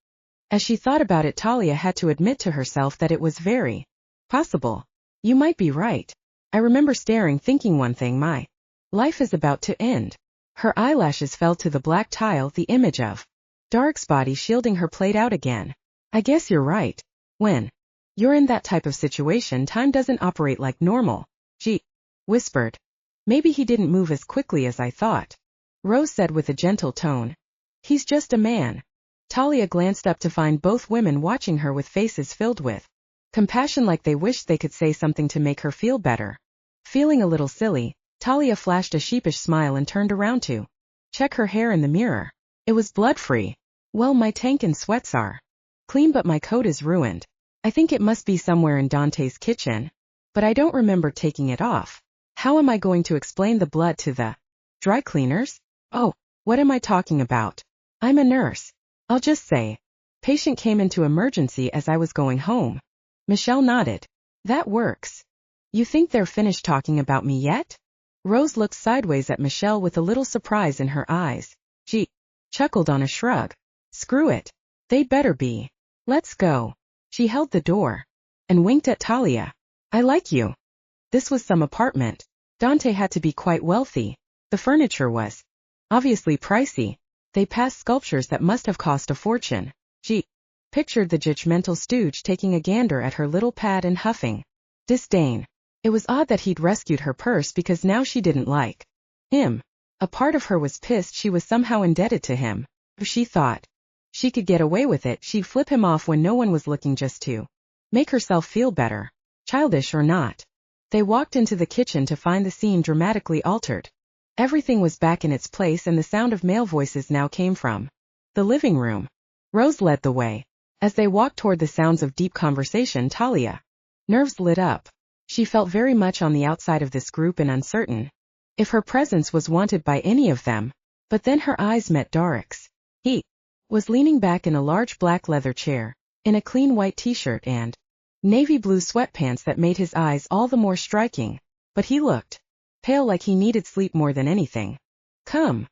As she thought about it, Talia had to admit to herself that it was very possible. You might be right. I remember staring, thinking one thing, my life is about to end. Her eyelashes fell to the black tile, the image of Dark's body shielding her played out again. I guess you're right. When you're in that type of situation, time doesn't operate like normal. She whispered. Maybe he didn't move as quickly as I thought. Rose said with a gentle tone. He's just a man. Talia glanced up to find both women watching her with faces filled with compassion, like they wished they could say something to make her feel better. Feeling a little silly, Talia flashed a sheepish smile and turned around to check her hair in the mirror. It was blood-free. Well, my tank and sweats are clean, but my coat is ruined. I think it must be somewhere in Dontae's kitchen, but I don't remember taking it off. How am I going to explain the blood to the dry cleaners? Oh, what am I talking about? I'm a nurse. I'll just say, patient came into emergency as I was going home. Michelle nodded. That works. You think they're finished talking about me yet? Rose looked sideways at Michelle with a little surprise in her eyes. She chuckled on a shrug. Screw it. They'd better be. Let's go. She held the door and winked at Talia. I like you. This was some apartment. Dontae had to be quite wealthy. The furniture was obviously pricey. They passed sculptures that must have cost a fortune. She pictured the judgmental stooge taking a gander at her little pad and huffing disdain. It was odd that he'd rescued her purse, because now she didn't like him. A part of her was pissed she was somehow indebted to him. If she thought she could get away with it, she'd flip him off when no one was looking, just to make herself feel better. Childish or not. They walked into the kitchen to find the scene dramatically altered. Everything was back in its place and the sound of male voices now came from the living room. Rose led the way. As they walked toward the sounds of deep conversation, Talia nerves lit up. She felt very much on the outside of this group and uncertain if her presence was wanted by any of them. But then her eyes met Dark's. He was leaning back in a large black leather chair, in a clean white t-shirt and navy blue sweatpants that made his eyes all the more striking. But he looked pale, like he needed sleep more than anything. Come.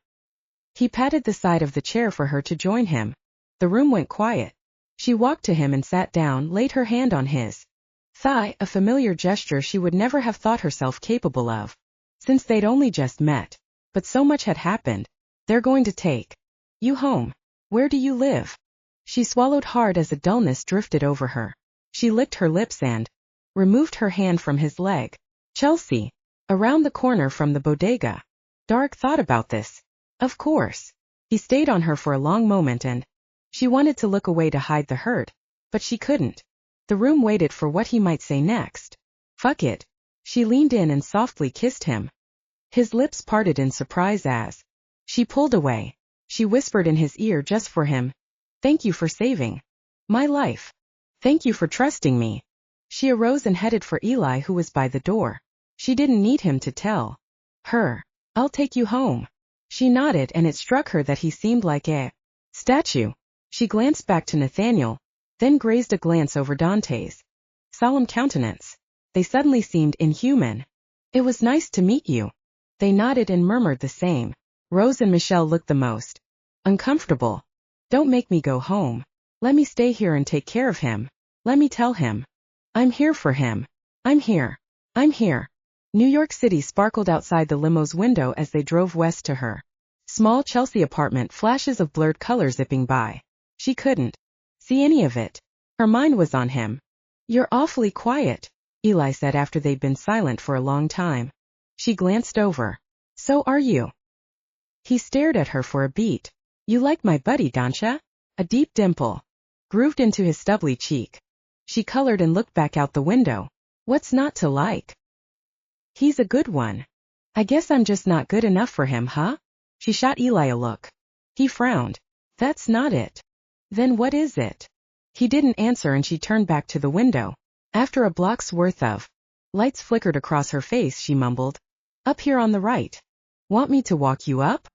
He patted the side of the chair for her to join him. The room went quiet. She walked to him and sat down, laid her hand on his thigh, a familiar gesture she would never have thought herself capable of, since they'd only just met. But so much had happened. They're going to take you home. Where do you live? She swallowed hard as a dullness drifted over her. She licked her lips and removed her hand from his leg. Chelsea. Around the corner from the bodega. Dark thought about this. Of course. He stayed on her for a long moment and she wanted to look away to hide the hurt, but she couldn't. The room waited for what he might say next. Fuck it. She leaned in and softly kissed him. His lips parted in surprise as she pulled away. She whispered in his ear just for him. Thank you for saving my life. Thank you for trusting me. She arose and headed for Eli, who was by the door. She didn't need him to tell her. I'll take you home. She nodded, and it struck her that he seemed like a statue. She glanced back to Nathaniel, then grazed a glance over Dontae's solemn countenance. They suddenly seemed inhuman. It was nice to meet you. They nodded and murmured the same. Rose and Michelle looked the most uncomfortable. Don't make me go home. Let me stay here and take care of him. Let me tell him I'm here for him. I'm here. I'm here. New York City sparkled outside the limo's window as they drove west to her small Chelsea apartment, flashes of blurred color zipping by. She couldn't see any of it. Her mind was on him. You're awfully quiet. Eli said after they'd been silent for a long time. She glanced over. So are you? He stared at her for a beat. You like my buddy, Dontae? A deep dimple grooved into his stubbly cheek. She colored and looked back out the window. What's not to like? He's a good one. I guess I'm just not good enough for him, huh? She shot Eli a look. He frowned. That's not it. Then what is it? He didn't answer and she turned back to the window. After a block's worth of lights flickered across her face, she mumbled. Up here on the right. Want me to walk you up?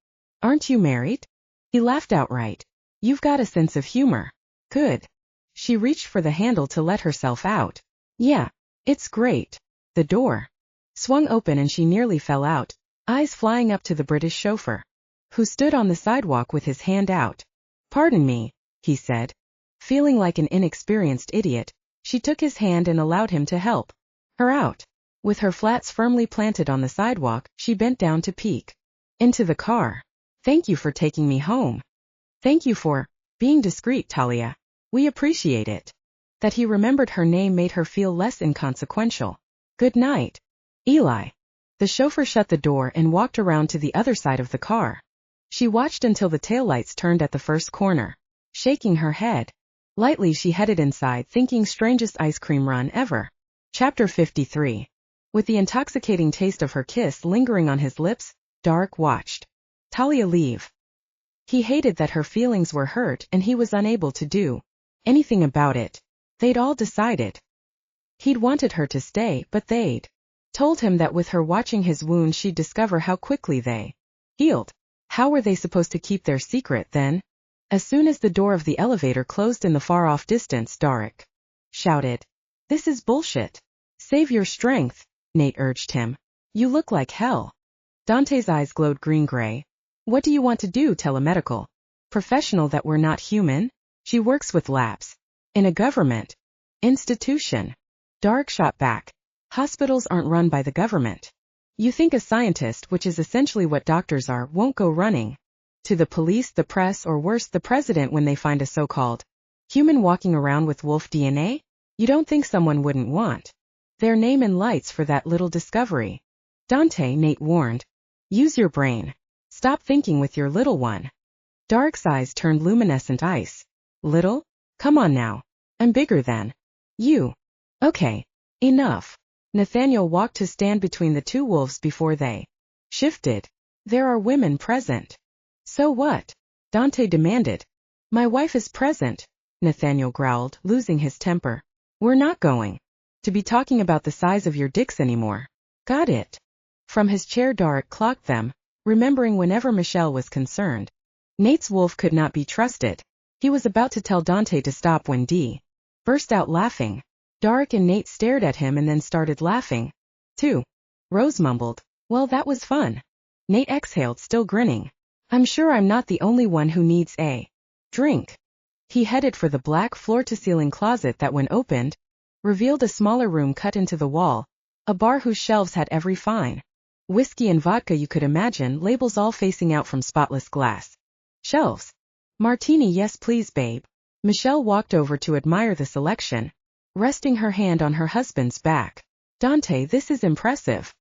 Aren't you married? He laughed outright. You've got a sense of humor. Good. She reached for the handle to let herself out. Yeah, it's great. The door swung open and she nearly fell out, eyes flying up to the British chauffeur, who stood on the sidewalk with his hand out. Pardon me, he said. Feeling like an inexperienced idiot, she took his hand and allowed him to help her out. With her flats firmly planted on the sidewalk, she bent down to peek into the car. Thank you for taking me home. Thank you for being discreet, Talia. We appreciate it. That he remembered her name made her feel less inconsequential. Good night, Eli. The chauffeur shut the door and walked around to the other side of the car. She watched until the taillights turned at the first corner. Shaking her head lightly, she headed inside, thinking strangest ice cream run ever. Chapter 53. With the intoxicating taste of her kiss lingering on his lips, Dark watched Talia leave. He hated that her feelings were hurt and he was unable to do anything about it. They'd all decided he'd wanted her to stay, but they'd told him that with her watching his wounds she'd discover how quickly they healed. How were they supposed to keep their secret then? As soon as the door of the elevator closed in the far-off distance, Dark shouted, This is bullshit. Save your strength, Nate urged him. You look like hell. Dontae's eyes glowed green-gray. What do you want to do, telemedical professional that we're not human? She works with labs. In a government institution. Dark shot back. Hospitals aren't run by the government. You think a scientist, which is essentially what doctors are, won't go running to the police, the press, or worse, the president when they find a so-called human walking around with wolf DNA? You don't think someone wouldn't want their name in lights for that little discovery? Dontae, Nate warned. Use your brain. Stop thinking with your little one. Dark's eyes turned luminescent ice. Little? Come on now. I'm bigger than you. Okay. Enough. Nathaniel walked to stand between the two wolves before they shifted. There are women present. So what? Dontae demanded. My wife is present, Nathaniel growled, losing his temper. We're not going to be talking about the size of your dicks anymore. Got it? From his chair, Dark clocked them, remembering whenever Michelle was concerned. Nate's wolf could not be trusted. He was about to tell Dontae to stop when Dee burst out laughing. Dark and Nate stared at him and then started laughing, too. Rose mumbled, Well, that was fun. Nate exhaled, still grinning. I'm sure I'm not the only one who needs a drink. He headed for the black floor-to-ceiling closet that, when opened, revealed a smaller room cut into the wall, a bar whose shelves had every fine whiskey and vodka you could imagine, labels all facing out from spotless glass shelves. Martini, yes please, babe. Michelle walked over to admire the selection, resting her hand on her husband's back. Dontae, this is impressive.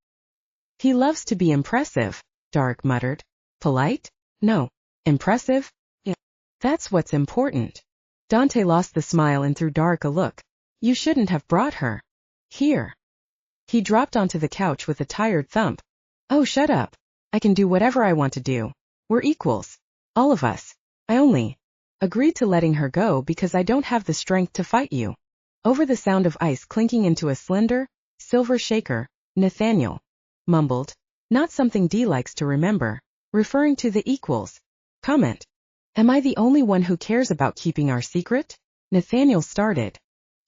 He loves to be impressive, Dark muttered. Polite? No. Impressive? Yeah. That's what's important. Dontae lost the smile and threw Dark a look. You shouldn't have brought her here. He dropped onto the couch with a tired thump. Oh, shut up. I can do whatever I want to do. We're equals. All of us. I only agreed to letting her go because I don't have the strength to fight you. Over the sound of ice clinking into a slender, silver shaker, Nathaniel mumbled, not something Dee likes to remember, referring to the equals comment. Am I the only one who cares about keeping our secret? Nathaniel started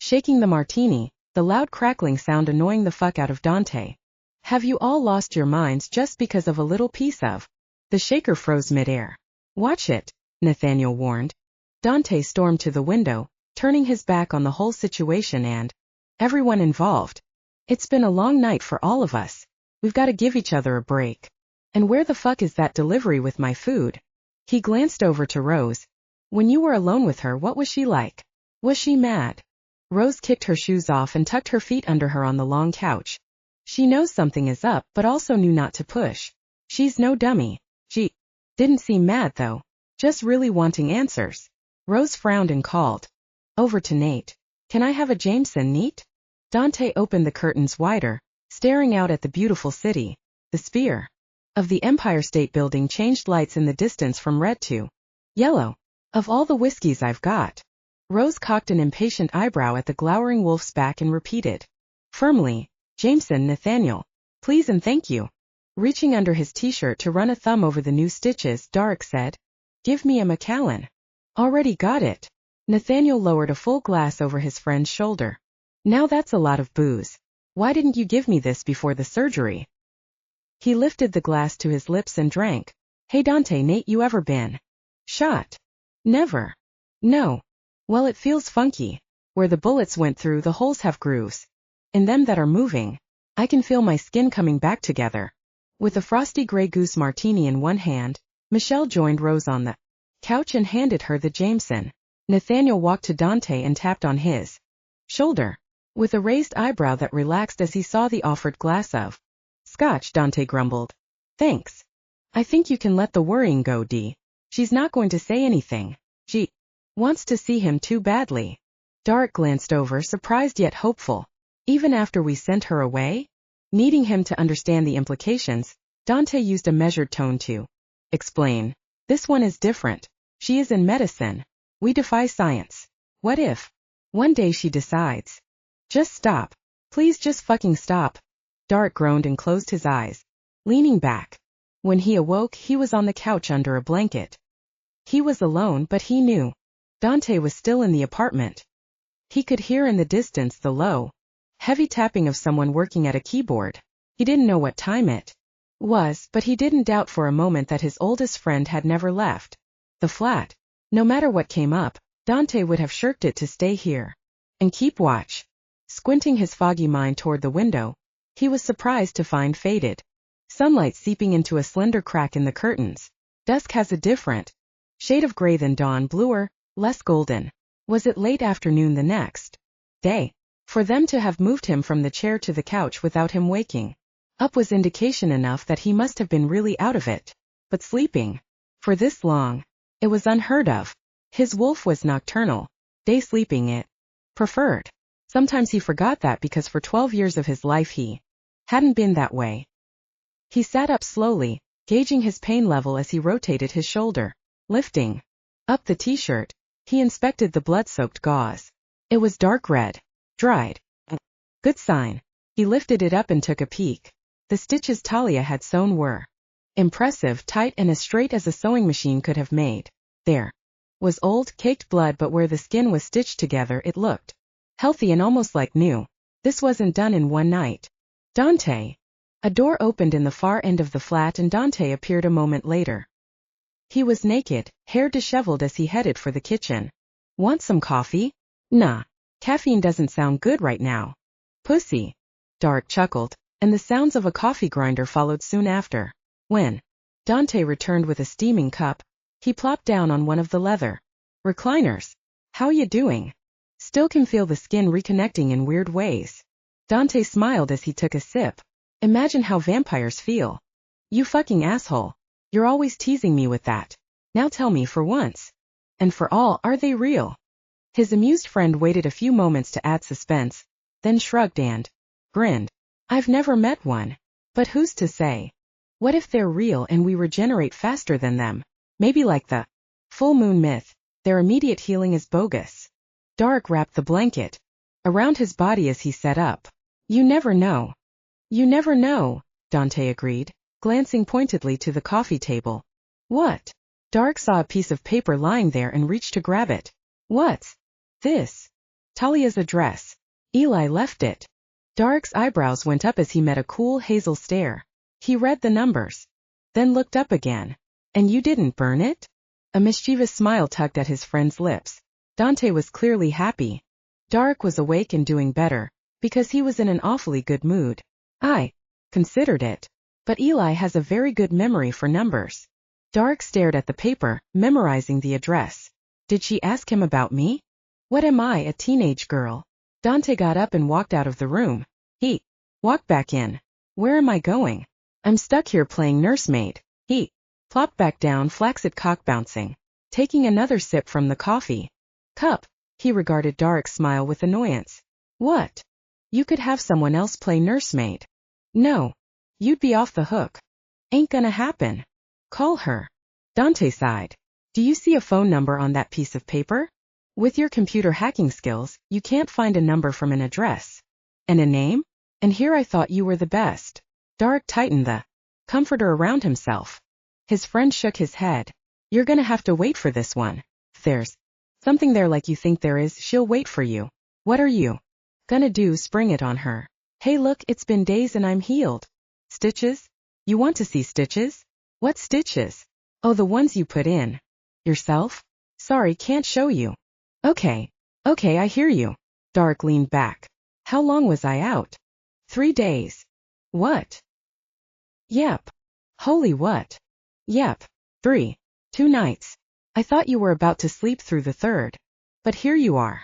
shaking the martini, the loud crackling sound annoying the fuck out of Dontae. Have you all lost your minds just because of a little piece of? The shaker froze midair. Watch it, Nathaniel warned. Dontae stormed to the window, turning his back on the whole situation and everyone involved. It's been a long night for all of us. We've got to give each other a break. And where the fuck is that delivery with my food? He glanced over to Rose. When you were alone with her, what was she like? Was she mad? Rose kicked her shoes off and tucked her feet under her on the long couch. She knows something is up, but also knew not to push. She's no dummy. She didn't seem mad though, just really wanting answers. Rose frowned and called over to Nate. Can I have a Jameson, neat? Dontae opened the curtains wider, staring out at the beautiful city. The sphere of the Empire State Building changed lights in the distance from red to yellow. Of all the whiskeys I've got. Rose cocked an impatient eyebrow at the glowering wolf's back and repeated firmly, Jameson, Nathaniel. Please and thank you. Reaching under his t-shirt to run a thumb over the new stitches, Dark said, Give me a Macallan. Already got it. Nathaniel lowered a full glass over his friend's shoulder. Now that's a lot of booze. Why didn't you give me this before the surgery? He lifted the glass to his lips and drank. Hey Dontae, Nate, you ever been shot? Never. No. Well, it feels funky. Where the bullets went through, the holes have grooves. In them that are moving. I can feel my skin coming back together. With a frosty Grey Goose martini in one hand, Michelle joined Rose on the couch and handed her the Jameson. Nathaniel walked to Dontae and tapped on his shoulder, with a raised eyebrow that relaxed as he saw the offered glass of scotch. Dontae grumbled. Thanks. I think you can let the worrying go, Dee. She's not going to say anything. She wants to see him too badly. Dark glanced over, surprised yet hopeful. Even after we sent her away? Needing him to understand the implications, Dontae used a measured tone to explain. This one is different. She is in medicine. We defy science. What if one day she decides? Just stop. Please just fucking stop. Dark groaned and closed his eyes, leaning back. When he awoke, he was on the couch under a blanket. He was alone, but he knew Dontae was still in the apartment. He could hear in the distance the low, heavy tapping of someone working at a keyboard. He didn't know what time it was, but he didn't doubt for a moment that his oldest friend had never left the flat. No matter what came up, Dontae would have shirked it to stay here and keep watch. Squinting his foggy mind toward the window, he was surprised to find faded sunlight seeping into a slender crack in the curtains. Dusk has a different shade of gray than dawn, bluer, less golden. Was it late afternoon the next day? For them to have moved him from the chair to the couch without him waking up was indication enough that he must have been really out of it. But sleeping for this long, it was unheard of. His wolf was nocturnal, day sleeping it preferred. Sometimes he forgot that because for 12 years of his life he hadn't been that way. He sat up slowly, gauging his pain level as he rotated his shoulder. Lifting up the t-shirt, he inspected the blood-soaked gauze. It was dark red, dried. Good sign. He lifted it up and took a peek. The stitches Talia had sewn were impressive, tight and as straight as a sewing machine could have made. There was old, caked blood, but where the skin was stitched together it looked healthy and almost like new. This wasn't done in one night. Dontae. A door opened in the far end of the flat and Dontae appeared a moment later. He was naked, hair disheveled as he headed for the kitchen. Want some coffee? Nah. Caffeine doesn't sound good right now. Pussy. Dark chuckled, and the sounds of a coffee grinder followed soon after. When Dontae returned with a steaming cup, he plopped down on one of the leather recliners. How you doing? Still can feel the skin reconnecting in weird ways. Dontae smiled as he took a sip. Imagine how vampires feel. You fucking asshole. You're always teasing me with that. Now tell me for once. And for all, are they real? His amused friend waited a few moments to add suspense, then shrugged and grinned. I've never met one. But who's to say? What if they're real and we regenerate faster than them? Maybe like the full moon myth. Their immediate healing is bogus. Dark wrapped the blanket around his body as he sat up. You never know. You never know, Dontae agreed, glancing pointedly to the coffee table. What? Dark saw a piece of paper lying there and reached to grab it. What's this? Talia's address. Eli left it. Dark's eyebrows went up as he met a cool hazel stare. He read the numbers, then looked up again. And you didn't burn it? A mischievous smile tugged at his friend's lips. Dontae was clearly happy. Dark was awake and doing better, because he was in an awfully good mood. I considered it. But Eli has a very good memory for numbers. Dark stared at the paper, memorizing the address. Did she ask him about me? What am I, a teenage girl? Dontae got up and walked out of the room. He walked back in. Where am I going? I'm stuck here playing nursemaid. He plopped back down, flaccid cock bouncing, taking another sip from the coffee cup. He regarded Dark's smile with annoyance. What? You could have someone else play nursemaid. No. You'd be off the hook. Ain't gonna happen. Call her. Dontae sighed. Do you see a phone number on that piece of paper? With your computer hacking skills, you can't find a number from an address. And a name? And here I thought you were the best. Dark tightened the comforter around himself. His friend shook his head. You're gonna have to wait for this one. If there's something there like you think there is, she'll wait for you. What are you gonna do? Spring it on her. Hey look, it's been days and I'm healed. Stitches? You want to see stitches? What stitches? Oh, the ones you put in yourself? Sorry, can't show you. Okay, I hear you. Dark leaned back. How long was I out? 3 days. What? Yep. Holy what? Yep. 3. 2 nights. I thought you were about to sleep through the third. But here you are.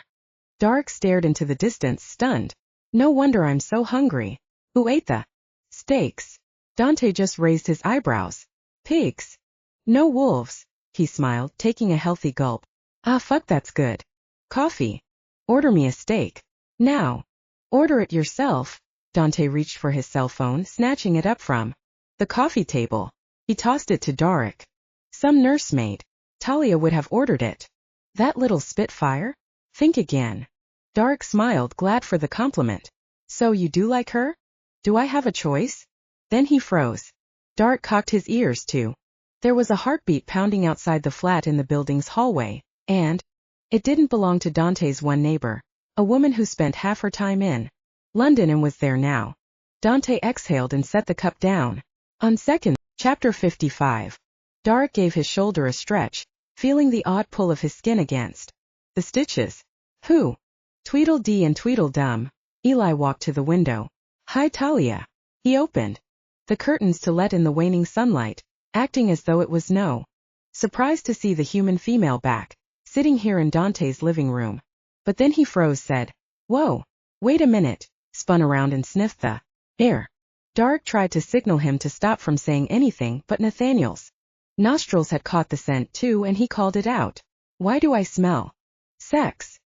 Dark stared into the distance, stunned. No wonder I'm so hungry. Who ate the steaks? Dontae just raised his eyebrows. Pigs. No wolves. He smiled, taking a healthy gulp. Ah, fuck, that's good. Coffee. Order me a steak. Now. Order it yourself. Dontae reached for his cell phone, snatching it up from the coffee table. He tossed it to Dark. Some nursemaid. Talia would have ordered it. That little spitfire? Think again. Dark smiled, glad for the compliment. So you do like her? Do I have a choice? Then he froze. Dark cocked his ears too. There was a heartbeat pounding outside the flat in the building's hallway, and it didn't belong to Dontae's one neighbor, a woman who spent half her time in London and was there now. Dontae exhaled and set the cup down. On second, Chapter 55. Dark gave his shoulder a stretch, feeling the odd pull of his skin against the stitches. Who? Tweedledee and Tweedledum. Eli walked to the window. Hi, Talia. He opened the curtains to let in the waning sunlight, acting as though it was no surprise to see the human female back, sitting here in Dontae's living room. But then he froze, said, Whoa, wait a minute, spun around and sniffed the air. Dark tried to signal him to stop from saying anything, but Nathaniel's nostrils had caught the scent too, and he called it out. Why do I smell sex?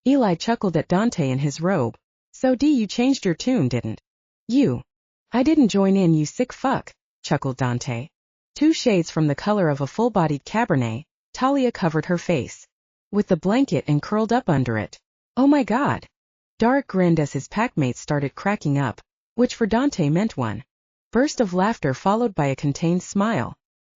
Eli chuckled at Dontae in his robe. So you changed your tune, didn't you? I didn't join in, you sick fuck, chuckled Dontae. 2 shades from the color of a full-bodied Cabernet, Talia covered her face with the blanket and curled up under it. Oh my God. Dark grinned as his packmates started cracking up, which for Dontae meant one burst of laughter followed by a contained smile.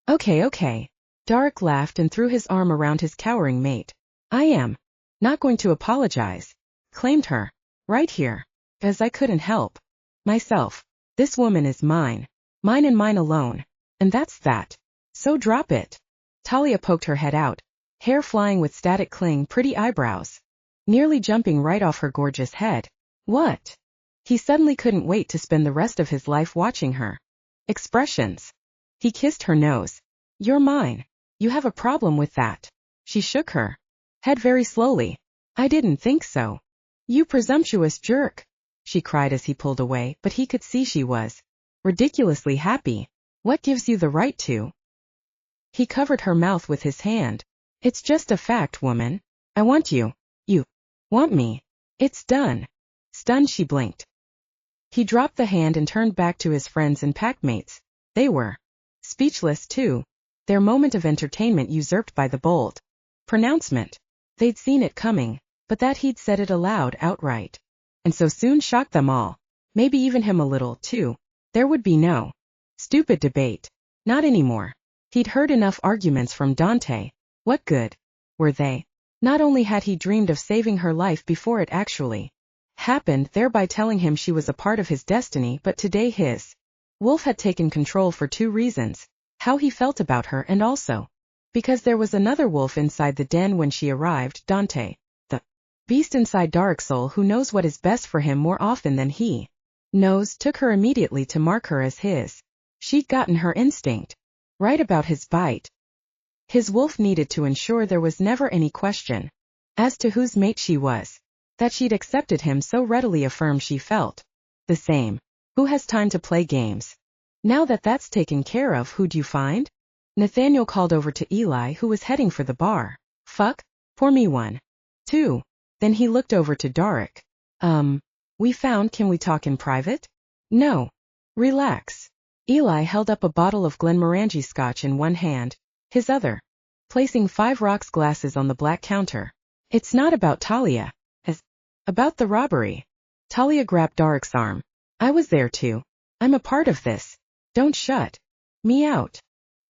Okay. Dark laughed and threw his arm around his cowering mate. I am not going to apologize, claimed her. Right here. As I couldn't help myself. This woman is mine. Mine and mine alone. And that's that. So drop it. Talia poked her head out, hair flying with static cling, pretty eyebrows nearly jumping right off her gorgeous head. What? He suddenly couldn't wait to spend the rest of his life watching her expressions. He kissed her nose. You're mine. You have a problem with that. She shook her head very slowly. I didn't think so. You presumptuous jerk, she cried as he pulled away, but he could see she was ridiculously happy. What gives you the right to? He covered her mouth with his hand. It's just a fact, woman. I want you. You want me. It's done. Stunned, she blinked. He dropped the hand and turned back to his friends and packmates. They were speechless too, their moment of entertainment usurped by the bold pronouncement. They'd seen it coming, but that he'd said it aloud outright, and so soon shocked them all, maybe even him a little too. There would be no stupid debate. Not anymore. He'd heard enough arguments from Dontae. What good were they? Not only had he dreamed of saving her life before it actually happened, thereby telling him she was a part of his destiny, but today his wolf had taken control for 2 reasons: how he felt about her, and also because there was another wolf inside the den when she arrived, Dontae, the beast inside Dark's soul who knows what is best for him more often than he knows, took her immediately to mark her as his. She'd gotten her instinct right about his bite. His wolf needed to ensure there was never any question as to whose mate she was. That she'd accepted him so readily affirmed she felt the same. Who has time to play games? Now that that's taken care of, who'd you find? Nathaniel called over to Eli, who was heading for the bar. Fuck? Pour me one. Two. Then he looked over to Dark. We found, can we talk in private? No. Relax. Eli held up a bottle of Glenmorangie scotch in one hand, his other, placing 5 rocks glasses on the black counter. It's not about Talia. It's about the robbery. Talia grabbed Dark's arm. I was there too. I'm a part of this. Don't shut me out.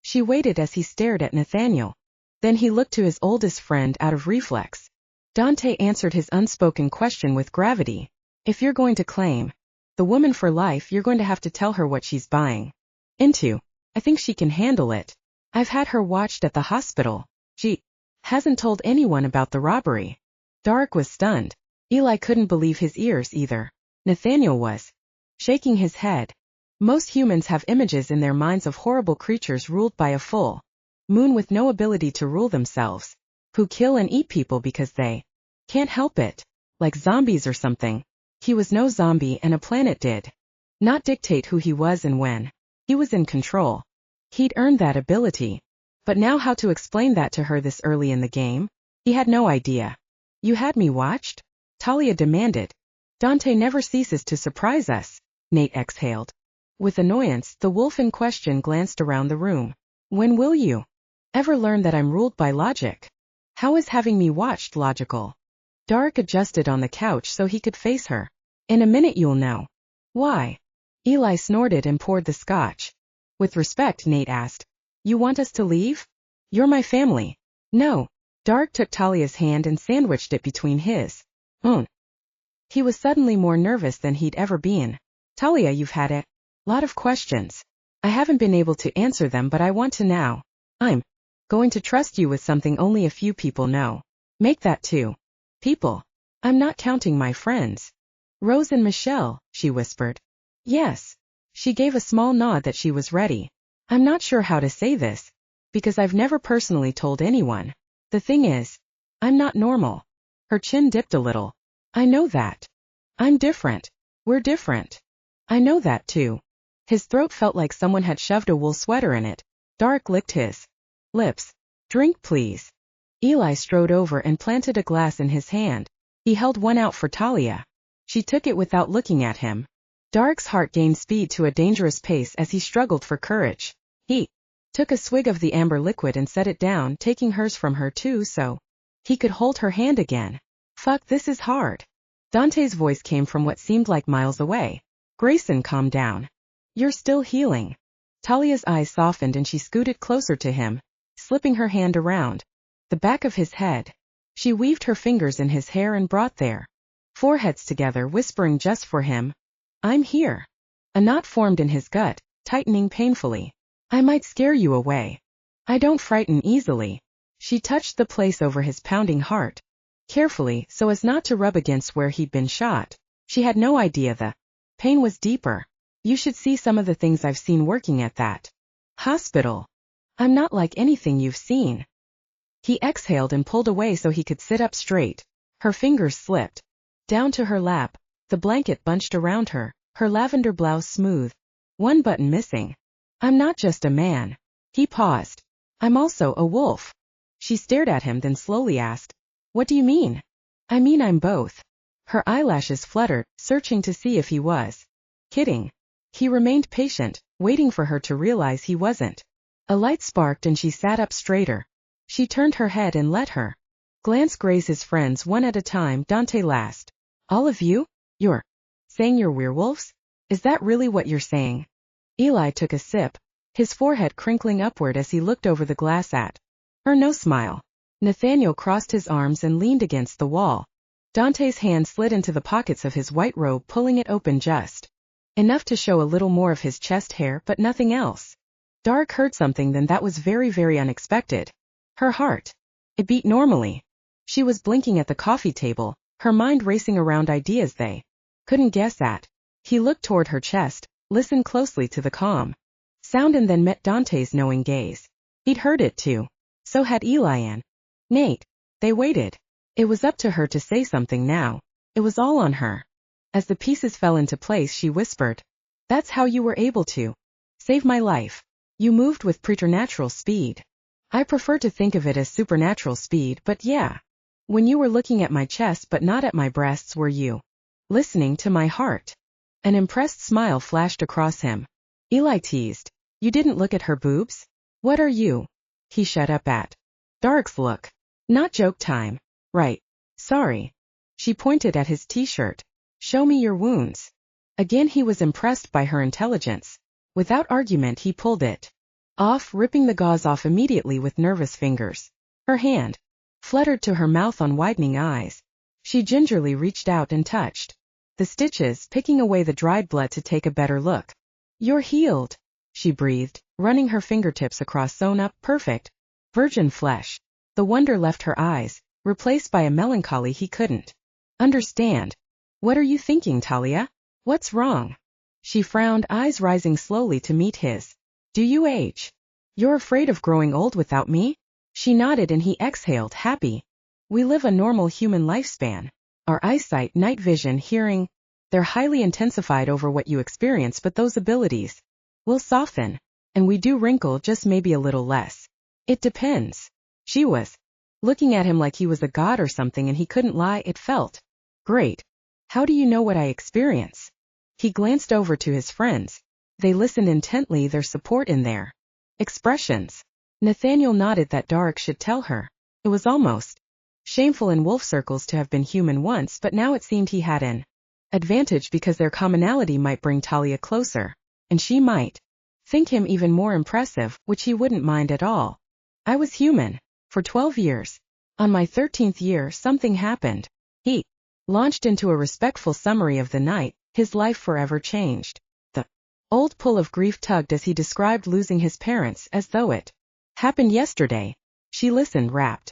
She waited as he stared at Nathaniel. Then he looked to his oldest friend out of reflex. Dontae answered his unspoken question with gravity. If you're going to claim the woman for life, you're going to have to tell her what she's buying into. I think she can handle it. I've had her watched at the hospital. She hasn't told anyone about the robbery. Dark was stunned. Eli couldn't believe his ears either. Nathaniel was shaking his head. Most humans have images in their minds of horrible creatures ruled by a full moon with no ability to rule themselves, who kill and eat people because they can't help it, like zombies or something. He was no zombie, and a planet did not dictate who he was and when. He was in control. He'd earned that ability. But now how to explain that to her this early in the game? He had no idea. You had me watched? Talia demanded. Dontae never ceases to surprise us, Nate exhaled. With annoyance, the wolf in question glanced around the room. When will you ever learn that I'm ruled by logic? How is having me watched logical? Dark adjusted on the couch so he could face her. In a minute you'll know. Why? Eli snorted and poured the scotch. With respect, Nate asked. You want us to leave? You're my family. No. Dark took Talia's hand and sandwiched it between his own. He was suddenly more nervous than he'd ever been. Talia, you've had a lot of questions. I haven't been able to answer them, but I want to now. I'm going to trust you with something only a few people know. Make that 2 people. I'm not counting my friends. Rose and Michelle, she whispered. Yes. She gave a small nod that she was ready. I'm not sure how to say this, because I've never personally told anyone. The thing is, I'm not normal. Her chin dipped a little. I know that. I'm different. We're different. I know that too. His throat felt like someone had shoved a wool sweater in it. Dark licked his lips. Drink, please. Eli strode over and planted a glass in his hand. He held one out for Talia. She took it without looking at him. Dark's heart gained speed to a dangerous pace as he struggled for courage. He took a swig of the amber liquid and set it down, taking hers from her too so he could hold her hand again. Fuck, this is hard. Dontae's voice came from what seemed like miles away. Grayson, calm down. You're still healing. Talia's eyes softened and she scooted closer to him, slipping her hand around the back of his head. She weaved her fingers in his hair and brought their foreheads together, whispering just for him. I'm here. A knot formed in his gut, tightening painfully. I might scare you away. I don't frighten easily. She touched the place over his pounding heart, carefully so as not to rub against where he'd been shot. She had no idea the pain was deeper. You should see some of the things I've seen working at that hospital. I'm not like anything you've seen. He exhaled and pulled away so he could sit up straight. Her fingers slipped down to her lap, the blanket bunched around her, her lavender blouse smooth, one button missing. I'm not just a man. He paused. I'm also a wolf. She stared at him, then slowly asked, What do you mean? I mean I'm both. Her eyelashes fluttered, searching to see if he was kidding. He remained patient, waiting for her to realize he wasn't. A light sparked and she sat up straighter. She turned her head and let her glance graze his friends one at a time. Dontae last. All of you? You're saying you're werewolves? Is that really what you're saying? Eli took a sip, his forehead crinkling upward as he looked over the glass at her. No smile. Nathaniel crossed his arms and leaned against the wall. Dontae's hand slid into the pockets of his white robe, pulling it open just enough to show a little more of his chest hair, but nothing else. Dark heard something then that was very, very unexpected. Her heart. It beat normally. She was blinking at the coffee table, her mind racing around ideas they couldn't guess at. He looked toward her chest, listened closely to the calm sound, and then met Dontae's knowing gaze. He'd heard it too. So had Eli and Nate. They waited. It was up to her to say something now. It was all on her. As the pieces fell into place, she whispered, "That's how you were able to save my life. You moved with preternatural speed." I prefer to think of it as supernatural speed, but yeah. When you were looking at my chest but not at my breasts, were you listening to my heart? An impressed smile flashed across him. Eli teased, "You didn't look at her boobs? What are you?" He shut up at Dark's look. "Not joke time. Right. Sorry." She pointed at his t-shirt. "Show me your wounds." Again he was impressed by her intelligence. Without argument he pulled it off, ripping the gauze off immediately with nervous fingers. Her hand fluttered to her mouth on widening eyes. She gingerly reached out and touched the stitches, picking away the dried blood to take a better look. "You're healed," she breathed, running her fingertips across sewn-up, perfect, virgin flesh. The wonder left her eyes, replaced by a melancholy he couldn't understand. "What are you thinking, Talia? What's wrong?" She frowned, eyes rising slowly to meet his. "Do you age? You're afraid of growing old without me?" She nodded and he exhaled, happy. "We live a normal human lifespan. Our eyesight, night vision, hearing, they're highly intensified over what you experience, but those abilities will soften. And we do wrinkle, just maybe a little less. It depends." She was looking at him like he was a god or something, and he couldn't lie, it felt great. "How do you know what I experience?" He glanced over to his friends. They listened intently, their support in their expressions. Nathaniel nodded that Dark should tell her. It was almost shameful in wolf circles to have been human once, but now it seemed he had an advantage because their commonality might bring Talia closer, and she might think him even more impressive, which he wouldn't mind at all. "I was human for 12 years. On my 13th year, something happened." He launched into a respectful summary of the night. His life forever changed. The old pull of grief tugged as he described losing his parents, as though it happened yesterday. She listened, rapt.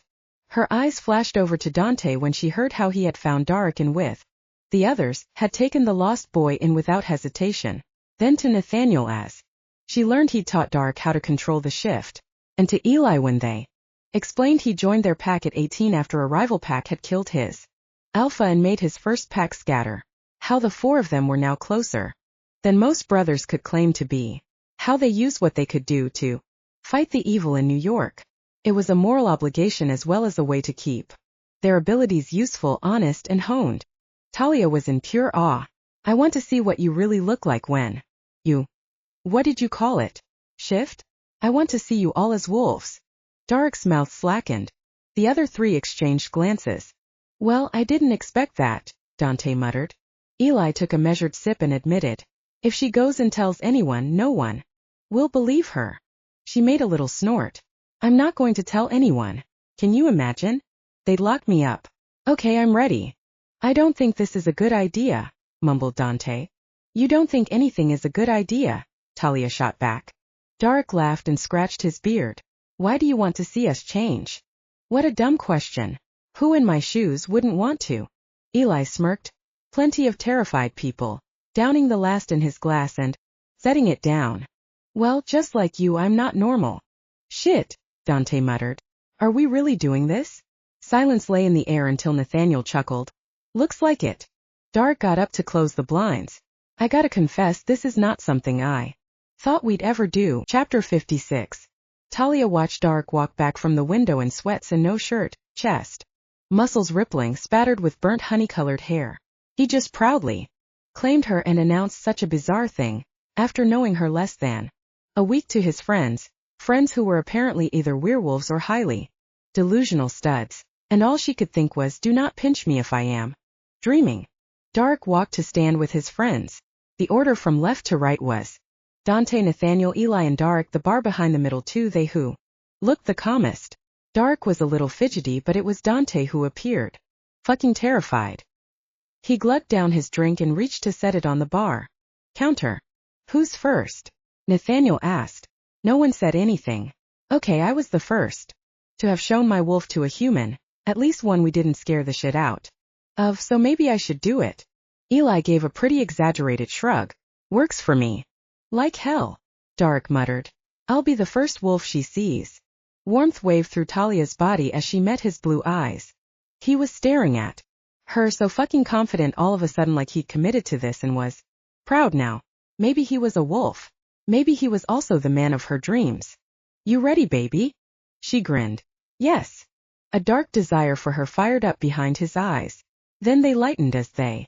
Her eyes flashed over to Dontae when she heard how he had found Dark and with the others, had taken the lost boy in without hesitation. Then to Nathaniel as she learned he'd taught Dark how to control the shift. And to Eli when they explained he joined their pack at 18 after a rival pack had killed his alpha and made his first pack scatter. How the four of them were now closer than most brothers could claim to be. How they used what they could do to fight the evil in New York. It was a moral obligation as well as a way to keep their abilities useful, honest, and honed. Talia was in pure awe. "I want to see what you really look like when you, what did you call it? Shift? I want to see you all as wolves." Dark's mouth slackened. The other three exchanged glances. "Well, I didn't expect that," Dontae muttered. Eli took a measured sip and admitted, "If she goes and tells anyone, no one will believe her." She made a little snort. "I'm not going to tell anyone. Can you imagine? They'd lock me up." "Okay, I'm ready." "I don't think this is a good idea," mumbled Dontae. "You don't think anything is a good idea," Talia shot back. Dark laughed and scratched his beard. "Why do you want to see us change?" "What a dumb question. Who in my shoes wouldn't want to?" Eli smirked. "Plenty of terrified people," downing the last in his glass and setting it down. "Well, just like you, I'm not normal." "Shit," Dontae muttered. "Are we really doing this?" Silence lay in the air until Nathaniel chuckled. "Looks like it." Dark got up to close the blinds. "I gotta confess, this is not something I thought we'd ever do." Chapter 56. Talia watched Dark walk back from the window in sweats and no shirt, chest muscles rippling, spattered with burnt honey-colored hair. He just proudly claimed her and announced such a bizarre thing, after knowing her less than a week, to his friends who were apparently either werewolves or highly delusional studs. And all she could think was, "Do not pinch me if I am dreaming." Dark walked to stand with his friends. The order from left to right was Dontae, Nathaniel, Eli, and Dark, the bar behind the middle two, they who looked the calmest. Dark was a little fidgety, but it was Dontae who appeared fucking terrified. He glugged down his drink and reached to set it on the bar counter. "Who's first?" Nathaniel asked. No one said anything. "Okay, I was the first to have shown my wolf to a human, at least one we didn't scare the shit out of, so maybe I should do it." Eli gave a pretty exaggerated shrug. "Works for me." "Like hell," Dark muttered. "I'll be the first wolf she sees." Warmth waved through Talia's body as she met his blue eyes. He was staring at Her so fucking confident all of a sudden, like he'd committed to this and was proud now. Maybe he was a wolf. Maybe he was also the man of her dreams. You ready, baby? She grinned. Yes. A dark desire for her fired up behind his eyes. Then they lightened as they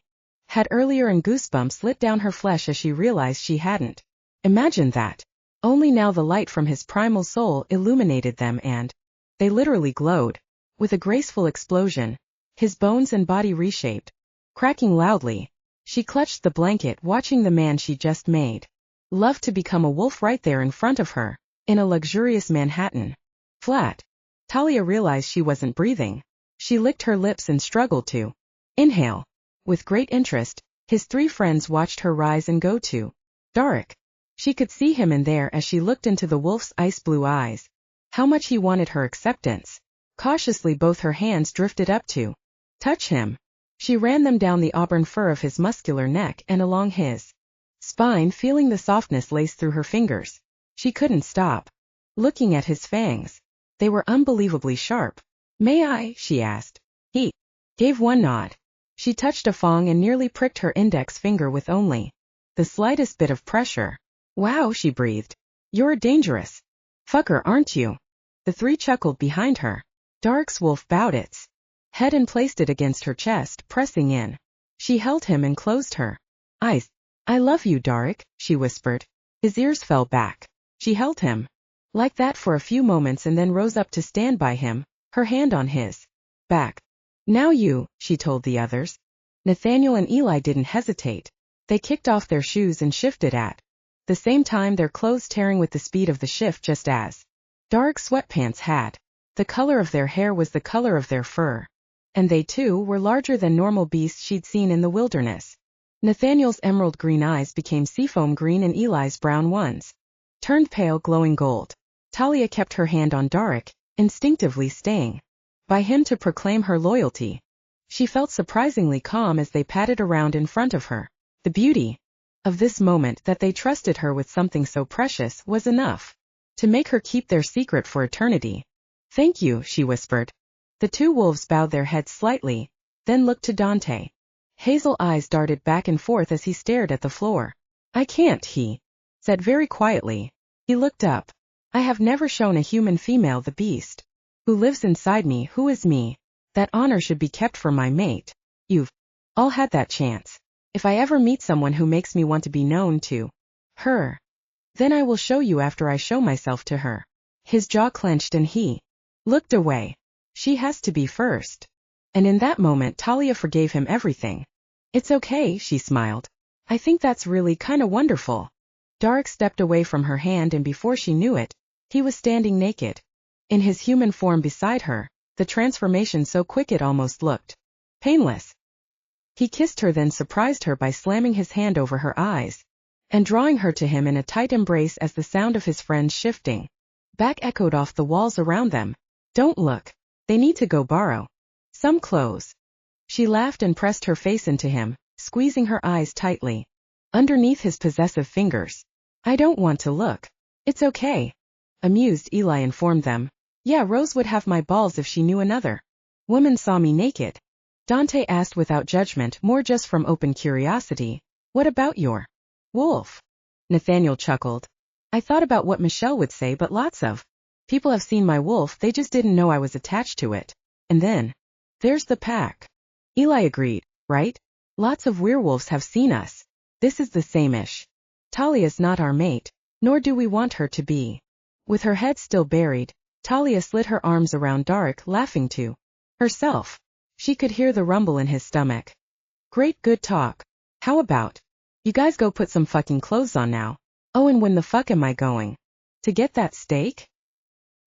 had earlier, and goosebumps lit down her flesh as she realized she hadn't imagined that. Only now the light from his primal soul illuminated them, and they literally glowed. With a graceful explosion, his bones and body reshaped, cracking loudly. She clutched the blanket, watching the man she just made love to become a wolf right there in front of her, in a luxurious Manhattan flat. Talia realized she wasn't breathing. She licked her lips and struggled to inhale. With great interest, his three friends watched her rise and go to Dark. She could see him in there as she looked into the wolf's ice-blue eyes. How much he wanted her acceptance. Cautiously both her hands drifted up to touch him. She ran them down the auburn fur of his muscular neck and along his spine, feeling the softness lace through her fingers. She couldn't stop looking at his fangs. They were unbelievably sharp. May I? She asked. He gave one nod. She touched a fang and nearly pricked her index finger with only the slightest bit of pressure. Wow, she breathed. You're a dangerous fucker, aren't you? The three chuckled behind her. Dark's wolf bowed its head and placed it against her chest, pressing in. She held him and closed her eyes. I love you, Dark, she whispered. His ears fell back. She held him like that for a few moments and then rose up to stand by him, her hand on his back. Now you, she told the others. Nathaniel and Eli didn't hesitate. They kicked off their shoes and shifted at the same time, their clothes tearing with the speed of the shift, just as Dark's sweatpants had. The color of their hair was the color of their fur. And they too were larger than normal beasts she'd seen in the wilderness. Nathaniel's emerald green eyes became seafoam green and Eli's brown ones turned pale glowing gold. Talia kept her hand on Dark, instinctively staying by him to proclaim her loyalty. She felt surprisingly calm as they padded around in front of her. The beauty of this moment, that they trusted her with something so precious, was enough to make her keep their secret for eternity. Thank you, she whispered. The two wolves bowed their heads slightly, then looked to Dontae. Hazel eyes darted back and forth as he stared at the floor. I can't, he said very quietly. He looked up. I have never shown a human female the beast who lives inside me, who is me. That honor should be kept for my mate. You've all had that chance. If I ever meet someone who makes me want to be known to her, then I will show you after I show myself to her. His jaw clenched and he looked away. She has to be first. And in that moment Talia forgave him everything. It's okay, she smiled. I think that's really kinda wonderful. Dark stepped away from her hand and before she knew it, he was standing naked in his human form beside her, the transformation so quick it almost looked painless. He kissed her, then surprised her by slamming his hand over her eyes and drawing her to him in a tight embrace as the sound of his friends shifting back echoed off the walls around them. Don't look. They need to go borrow some clothes. She laughed and pressed her face into him, squeezing her eyes tightly underneath his possessive fingers. I don't want to look. It's okay. Amused, Eli informed them. Yeah, Rose would have my balls if she knew another woman saw me naked. Dontae asked without judgment, more just from open curiosity. What about your wolf? Nathaniel chuckled. I thought about what Michelle would say, but lots of people have seen my wolf, they just didn't know I was attached to it. And then there's the pack. Eli agreed, right? Lots of werewolves have seen us. This is the same-ish. Talia's not our mate, nor do we want her to be. With her head still buried, Talia slid her arms around Dark, laughing to herself. She could hear the rumble in his stomach. Great, good talk. How about you guys go put some fucking clothes on now? Oh, and when the fuck am I going to get that steak?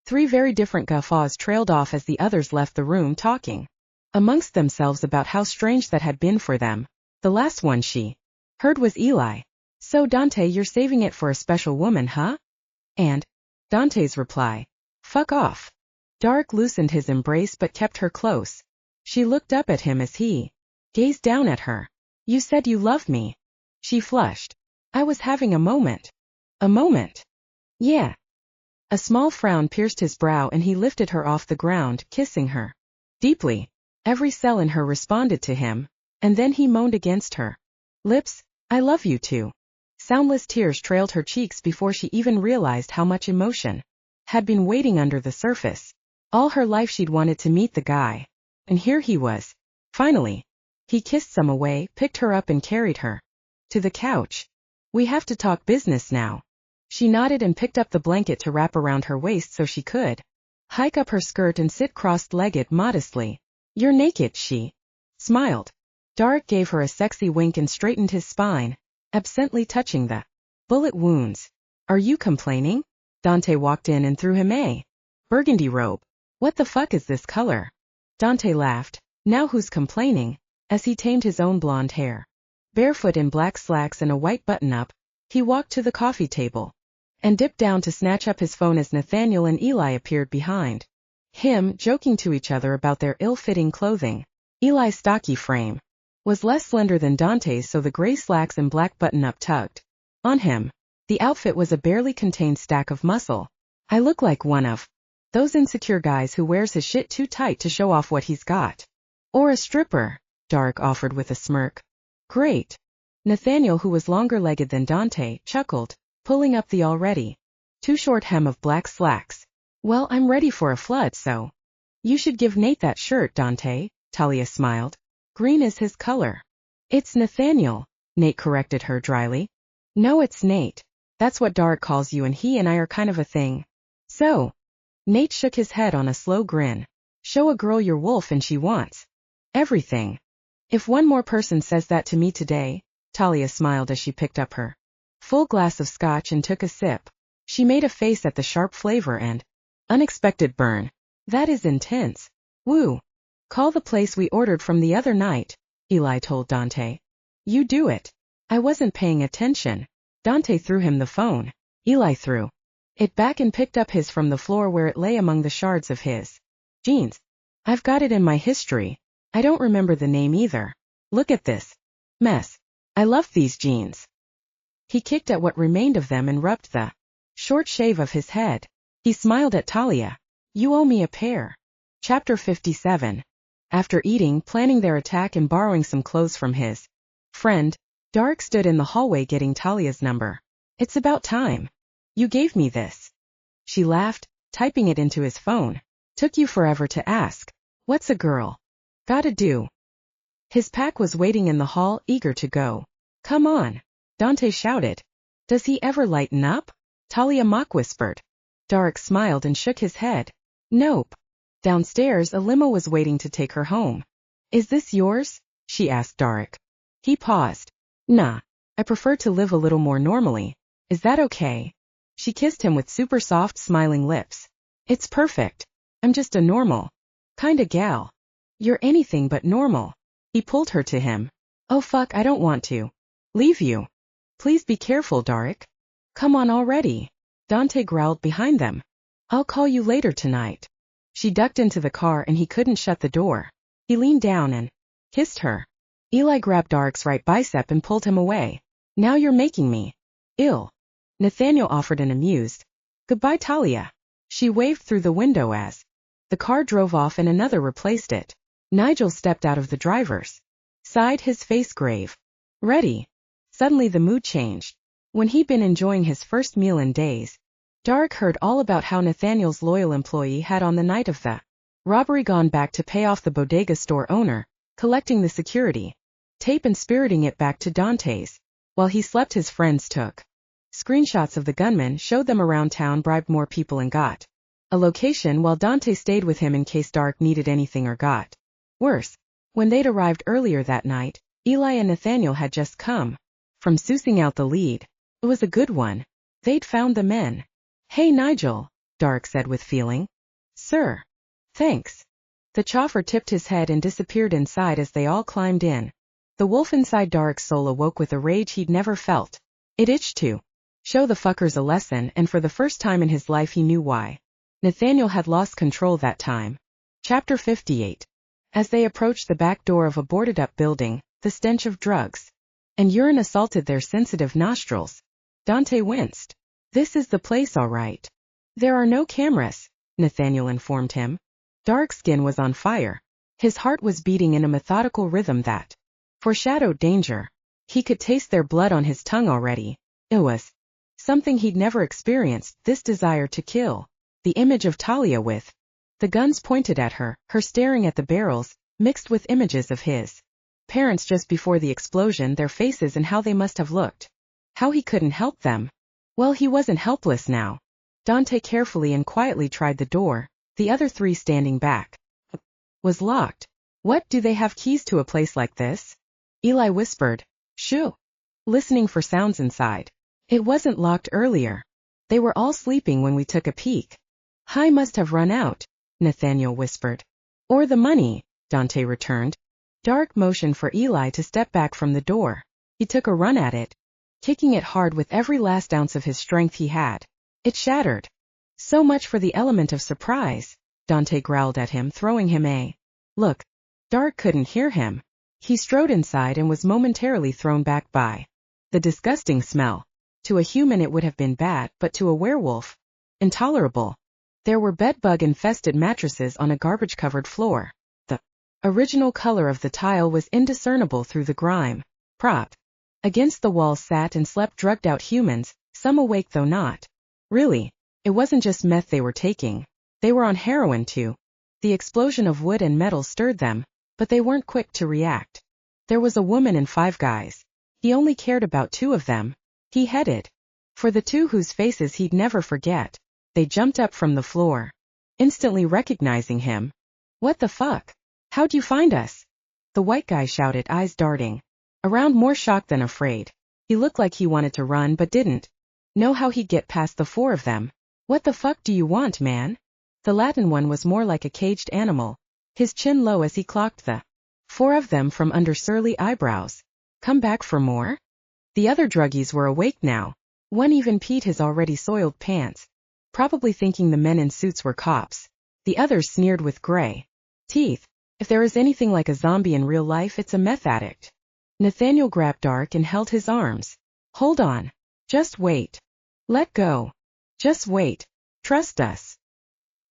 Three very different guffaws trailed off as the others left the room, talking amongst themselves about how strange that had been for them. The last one she heard was Eli. So Dontae, you're saving it for a special woman, huh? And Dontae's reply, fuck off. Dark loosened his embrace but kept her close. She looked up at him as he gazed down at her. You said you loved me. She flushed. I was having a moment. A moment? Yeah. A small frown pierced his brow and he lifted her off the ground, kissing her deeply. Every cell in her responded to him, and then he moaned against her lips, "I love you too." Soundless tears trailed her cheeks before she even realized how much emotion had been waiting under the surface. All her life she'd wanted to meet the guy. And here he was. Finally. He kissed some away, picked her up and carried her to the couch. "We have to talk business now." She nodded and picked up the blanket to wrap around her waist so she could hike up her skirt and sit crossed-legged modestly. "You're naked," she smiled. Dark gave her a sexy wink and straightened his spine, absently touching the bullet wounds. "Are you complaining?" Dontae walked in and threw him a burgundy robe. "What the fuck is this color?" Dontae laughed. "Now who's complaining?" As he tamed his own blonde hair. Barefoot in black slacks and a white button-up, he walked to the coffee table and dipped down to snatch up his phone as Nathaniel and Eli appeared behind him, joking to each other about their ill-fitting clothing. Eli's stocky frame was less slender than Dontae's, so the gray slacks and black button-up tugged on him. The outfit was a barely contained stack of muscle. "I look like one of those insecure guys who wears his shit too tight to show off what he's got. Or a stripper," Dark offered with a smirk. "Great." Nathaniel, who was longer-legged than Dontae, chuckled, pulling up the already too short hem of black slacks. "Well, I'm ready for a flood, so you should give Nate that shirt, Dontae." Talia smiled. "Green is his color." "It's Nathaniel," Nate corrected her dryly. "No, it's Nate. That's what Dark calls you, and he and I are kind of a thing." "So?" Nate shook his head on a slow grin. "Show a girl your wolf and she wants everything." "If one more person says that to me today," Talia smiled as she picked up her full glass of scotch and took a sip. She made a face at the sharp flavor and unexpected burn. "That is intense." "Woo. Call the place we ordered from the other night," Eli told Dontae. "You do it." "I wasn't paying attention." Dontae threw him the phone. Eli threw it back and picked up his from the floor where it lay among the shards of his jeans. "I've got it in my history. I don't remember the name either. Look at this mess. I love these jeans." He kicked at what remained of them and rubbed the short shave of his head. He smiled at Talia. "You owe me a pair." Chapter 57. After eating, planning their attack and borrowing some clothes from his friend, Dark stood in the hallway getting Talia's number. "It's about time. You gave me this." She laughed, typing it into his phone. "Took you forever to ask. What's a girl gotta do?" His pack was waiting in the hall, eager to go. "Come on," Dontae shouted. "Does he ever lighten up?" Talia mock whispered. Dark smiled and shook his head. "Nope." Downstairs, a limo was waiting to take her home. "Is this yours?" she asked Dark. He paused. "Nah, I prefer to live a little more normally. Is that okay?" She kissed him with super soft, smiling lips. "It's perfect. I'm just a normal kinda gal." "You're anything but normal." He pulled her to him. "Oh fuck, I don't want to leave you." "Please be careful, Dark." "Come on already." Dontae growled behind them. "I'll call you later tonight." She ducked into the car and he couldn't shut the door. He leaned down and kissed her. Eli grabbed Dark's right bicep and pulled him away. "Now you're making me ill." Nathaniel offered an amused goodbye, Talia. She waved through the window as the car drove off and another replaced it. Nigel stepped out of the driver's side, his face grave. "Ready?" Suddenly the mood changed. When he'd been enjoying his first meal in days, Dark heard all about how Nathaniel's loyal employee had on the night of the robbery gone back to pay off the bodega store owner, collecting the security tape and spiriting it back to Dontae's. While he slept, his friends took screenshots of the gunman, showed them around town, bribed more people and got a location while Dontae stayed with him in case Dark needed anything or got worse. When they'd arrived earlier that night, Eli and Nathaniel had just come from sussing out the lead. It was a good one. They'd found the men. "Hey Nigel," Dark said with feeling. "Sir." "Thanks." The chauffeur tipped his head and disappeared inside as they all climbed in. The wolf inside Dark's soul awoke with a rage he'd never felt. It itched to show the fuckers a lesson, and for the first time in his life he knew why. Nathaniel had lost control that time. Chapter 58. As they approached the back door of a boarded-up building, the stench of drugs and urine assaulted their sensitive nostrils. Dontae winced. "This is the place, all right." "There are no cameras," Nathaniel informed him. Dark's skin was on fire. His heart was beating in a methodical rhythm that foreshadowed danger. He could taste their blood on his tongue already. It was something he'd never experienced, this desire to kill. The image of Talia with the guns pointed at her, her staring at the barrels, mixed with images of his parents just before the explosion, their faces and how they must have looked. How he couldn't help them. Well, he wasn't helpless now. Dontae carefully and quietly tried the door, the other three standing back. Was locked. What, do they have keys to a place like this? Eli whispered. Shoo. Listening for sounds inside. It wasn't locked earlier. They were all sleeping when we took a peek. Hi must have run out, Nathaniel whispered. Or the money, Dontae returned. Dark motioned for Eli to step back from the door. He took a run at it, kicking it hard with every last ounce of his strength he had. It shattered. So much for the element of surprise, Dontae growled at him, throwing him a look. Dark couldn't hear him. He strode inside and was momentarily thrown back by the disgusting smell. To a human it would have been bad, but to a werewolf, intolerable. There were bed-bug-infested mattresses on a garbage-covered floor. The original color of the tile was indiscernible through the grime. Propped against the wall sat and slept drugged-out humans, some awake though not. Really, it wasn't just meth they were taking. They were on heroin too. The explosion of wood and metal stirred them, but they weren't quick to react. There was a woman and 5 guys. He only cared about 2 of them. He headed for the 2 whose faces he'd never forget. They jumped up from the floor, instantly recognizing him. What the fuck? How'd you find us? The white guy shouted, eyes darting around, more shocked than afraid. He looked like he wanted to run but didn't know how he'd get past the 4 of them. What the fuck do you want, man? The Latin one was more like a caged animal, his chin low as he clocked the 4 of them from under surly eyebrows. Come back for more? The other druggies were awake now. One even peed his already soiled pants, probably thinking the men in suits were cops. The others sneered with gray teeth. If there is anything like a zombie in real life, it's a meth addict. Nathaniel grabbed Dark and held his arms. Hold on. Just wait. Let go. Just wait. Trust us.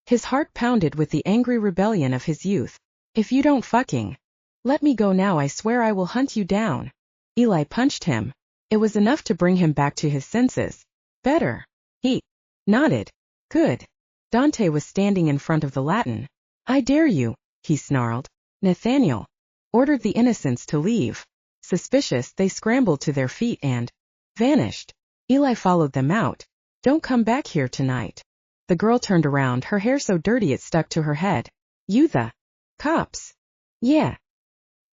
His heart pounded with the angry rebellion of his youth. If you don't fucking let me go now, I swear I will hunt you down. Eli punched him. It was enough to bring him back to his senses. Better. He nodded. Good. Dontae was standing in front of the Latin. I dare you, he snarled. Nathaniel ordered the innocents to leave. Suspicious, they scrambled to their feet and vanished. Eli followed them out. Don't come back here tonight. The girl turned around, her hair so dirty it stuck to her head. You the cops? Yeah.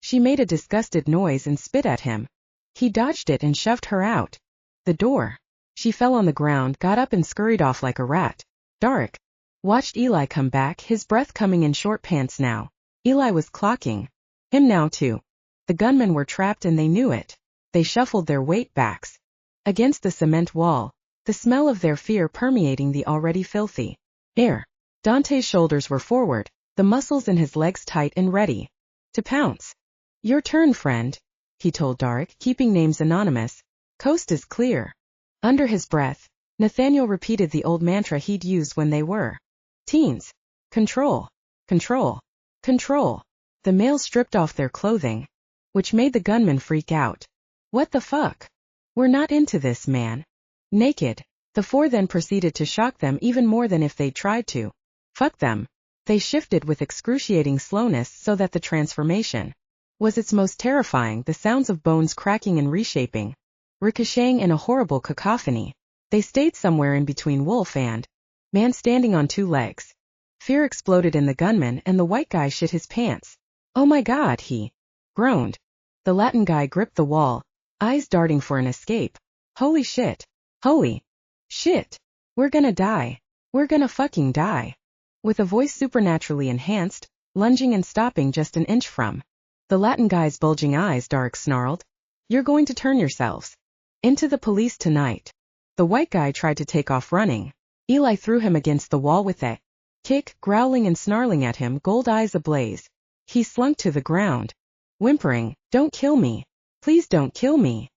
She made a disgusted noise and spit at him. He dodged it and shoved her out the door. She fell on the ground, got up and scurried off like a rat. Dark watched Eli come back, his breath coming in short pants now. Eli was clocking him now too. The gunmen were trapped and they knew it. They shuffled their weight backs against the cement wall, the smell of their fear permeating the already filthy air. Dontae's shoulders were forward, the muscles in his legs tight and ready to pounce. Your turn, friend, he told Dark, keeping names anonymous. Coast is clear. Under his breath, Nathaniel repeated the old mantra he'd used when they were teens. Control. Control. Control. The males stripped off their clothing, which made the gunmen freak out. What the fuck? We're not into this, man. Naked. The 4 then proceeded to shock them even more than if they'd tried to. Fuck them. They shifted with excruciating slowness so that the transformation was its most terrifying, the sounds of bones cracking and reshaping, ricocheting in a horrible cacophony. They stayed somewhere in between wolf and man, standing on 2 legs. Fear exploded in the gunman and the white guy shit his pants. Oh my God, he groaned. The Latin guy gripped the wall, eyes darting for an escape. Holy shit. Holy shit. We're gonna die. We're gonna fucking die. With a voice supernaturally enhanced, lunging and stopping just an inch from the Latin guy's bulging eyes, Dark snarled. You're going to turn yourselves into the police tonight. The white guy tried to take off running. Eli threw him against the wall with a kick, growling and snarling at him, gold eyes ablaze. He slunk to the ground, whimpering, Don't kill me. Please don't kill me.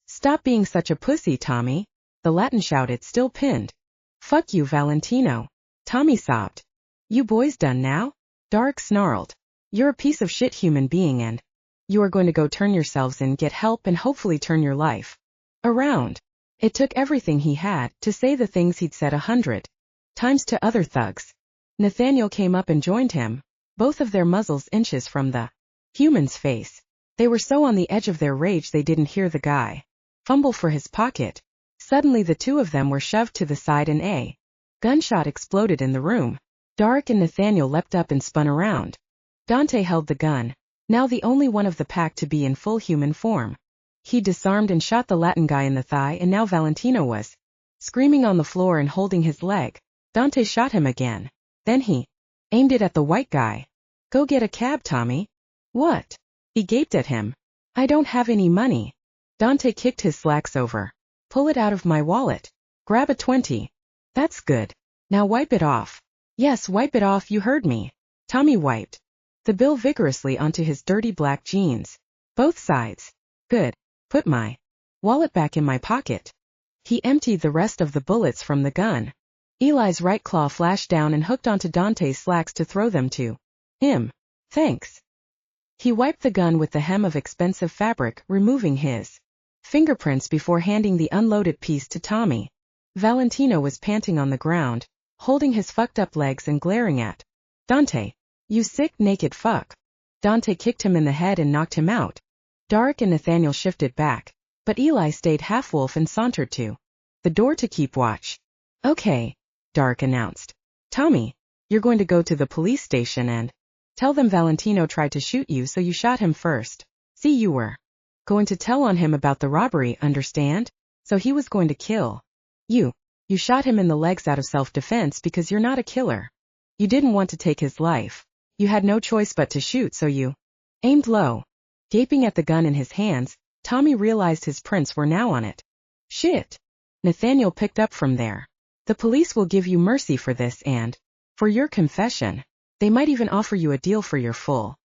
Stop being such a pussy, Tommy, the Latin shouted, still pinned. Fuck you, Valentino. Tommy sobbed. You boys done now? Dark snarled. You're a piece of shit human being and you are going to go turn yourselves in, get help, and hopefully turn your life around. It took everything he had to say the things he'd said 100 times to other thugs. Nathaniel came up and joined him, both of their muzzles inches from the human's face. They were so on the edge of their rage they didn't hear the guy fumble for his pocket. Suddenly the two of them were shoved to the side and a gunshot exploded in the room. Dark and Nathaniel leapt up and spun around. Dontae held the gun, now the only one of the pack to be in full human form. He disarmed and shot the Latin guy in the thigh, and now Valentino was screaming on the floor and holding his leg. Dontae shot him again. Then he aimed it at the white guy. Go get a cab, Tommy. What? He gaped at him. I don't have any money. Dontae kicked his slacks over. Pull it out of my wallet. Grab a 20. That's good. Now wipe it off. Yes, wipe it off, you heard me. Tommy wiped the bill vigorously onto his dirty black jeans. Both sides. Good. Put my wallet back in my pocket. He emptied the rest of the bullets from the gun. Eli's right claw flashed down and hooked onto Dontae's slacks to throw them to him. Thanks. He wiped the gun with the hem of expensive fabric, removing his fingerprints before handing the unloaded piece to Tommy. Valentino was panting on the ground, holding his fucked up legs and glaring at Dontae. You sick, naked fuck. Dontae kicked him in the head and knocked him out. Dark and Nathaniel shifted back, but Eli stayed half-wolf and sauntered to the door to keep watch. Okay, Dark announced. Tommy, you're going to go to the police station and tell them Valentino tried to shoot you, so you shot him first. See, you were going to tell on him about the robbery, understand? So he was going to kill you. You shot him in the legs out of self-defense because you're not a killer. You didn't want to take his life. You had no choice but to shoot, so you aimed low. Gaping at the gun in his hands, Tommy realized his prints were now on it. Shit. Nathaniel picked up from there. The police will give you mercy for this and for your confession. They might even offer you a deal for your full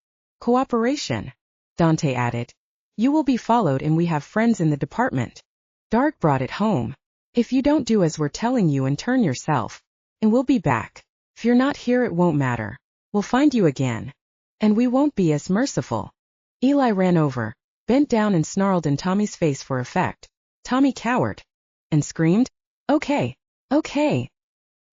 cooperation. Dontae added. You will be followed and we have friends in the department. Dark brought it home. If you don't do as we're telling you and turn yourself, and we'll be back. If you're not here, it won't matter. We'll find you again. And we won't be as merciful. Eli ran over, bent down and snarled in Tommy's face for effect. Tommy cowered and screamed, Okay, okay.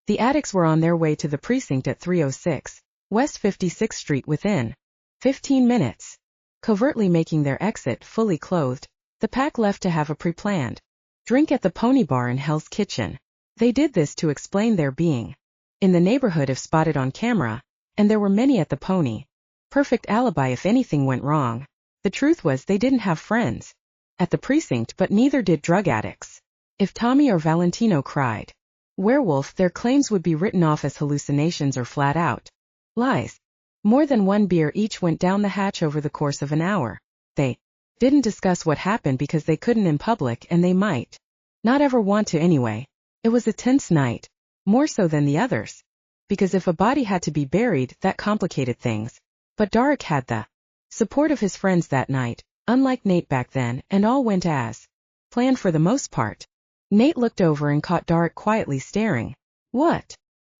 The addicts were on their way to the precinct at 306 West 56th Street within 15 minutes. Covertly making their exit fully clothed, the pack left to have a pre-planned drink at the Pony Bar in Hell's Kitchen. They did this to explain their being in the neighborhood if spotted on camera, and there were many at the Pony. Perfect alibi if anything went wrong. The truth was they didn't have friends at the precinct, but neither did drug addicts. If Tommy or Valentino cried werewolf, their claims would be written off as hallucinations or flat out lies. More than one beer each went down the hatch over the course of an hour. They didn't discuss what happened because they couldn't in public, and they might not ever want to anyway. It was a tense night, more so than the others, because if a body had to be buried, that complicated things. But Dark had the support of his friends that night, unlike Nate back then, and all went as planned for the most part. Nate looked over and caught Dark quietly staring. What?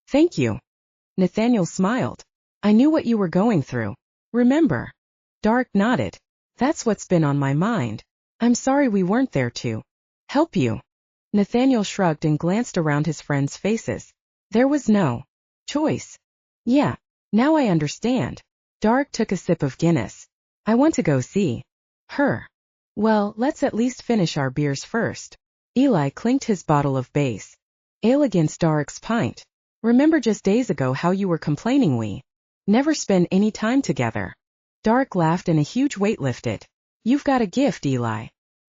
Thank you. Nathaniel smiled. I knew what you were going through. Remember? Dark nodded. That's what's been on my mind. I'm sorry we weren't there to help you. Nathaniel shrugged and glanced around his friends' faces. There was no choice. Yeah, now I understand. Dark took a sip of Guinness. I want to go see her. Well, let's at least finish our beers first. Eli clinked his bottle of base ale against Dark's pint. Remember just days ago how you were complaining we never spend any time together? Dark laughed and a huge weight lifted. You've got a gift, Eli.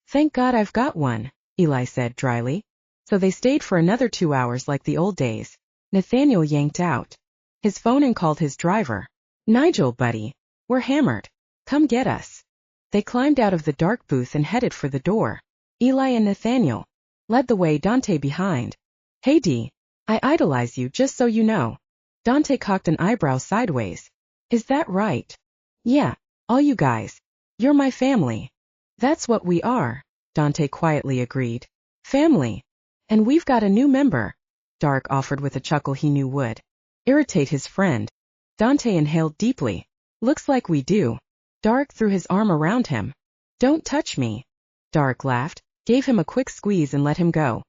Thank God I've got one, Eli said dryly. So they stayed for another 2 hours like the old days. Nathaniel yanked out his phone and called his driver. Nigel, buddy, we're hammered. Come get us. They climbed out of the dark booth and headed for the door. Eli and Nathaniel led the way, Dontae behind. Hey D, I idolize you, just so you know. Dontae cocked an eyebrow sideways. Is that right? Yeah, all you guys. You're my family. That's what we are, Dontae quietly agreed. Family. And we've got a new member, Dark offered with a chuckle he knew would irritate his friend. Dontae inhaled deeply. Looks like we do. Dark threw his arm around him. Don't touch me. Dark laughed, gave him a quick squeeze and let him go.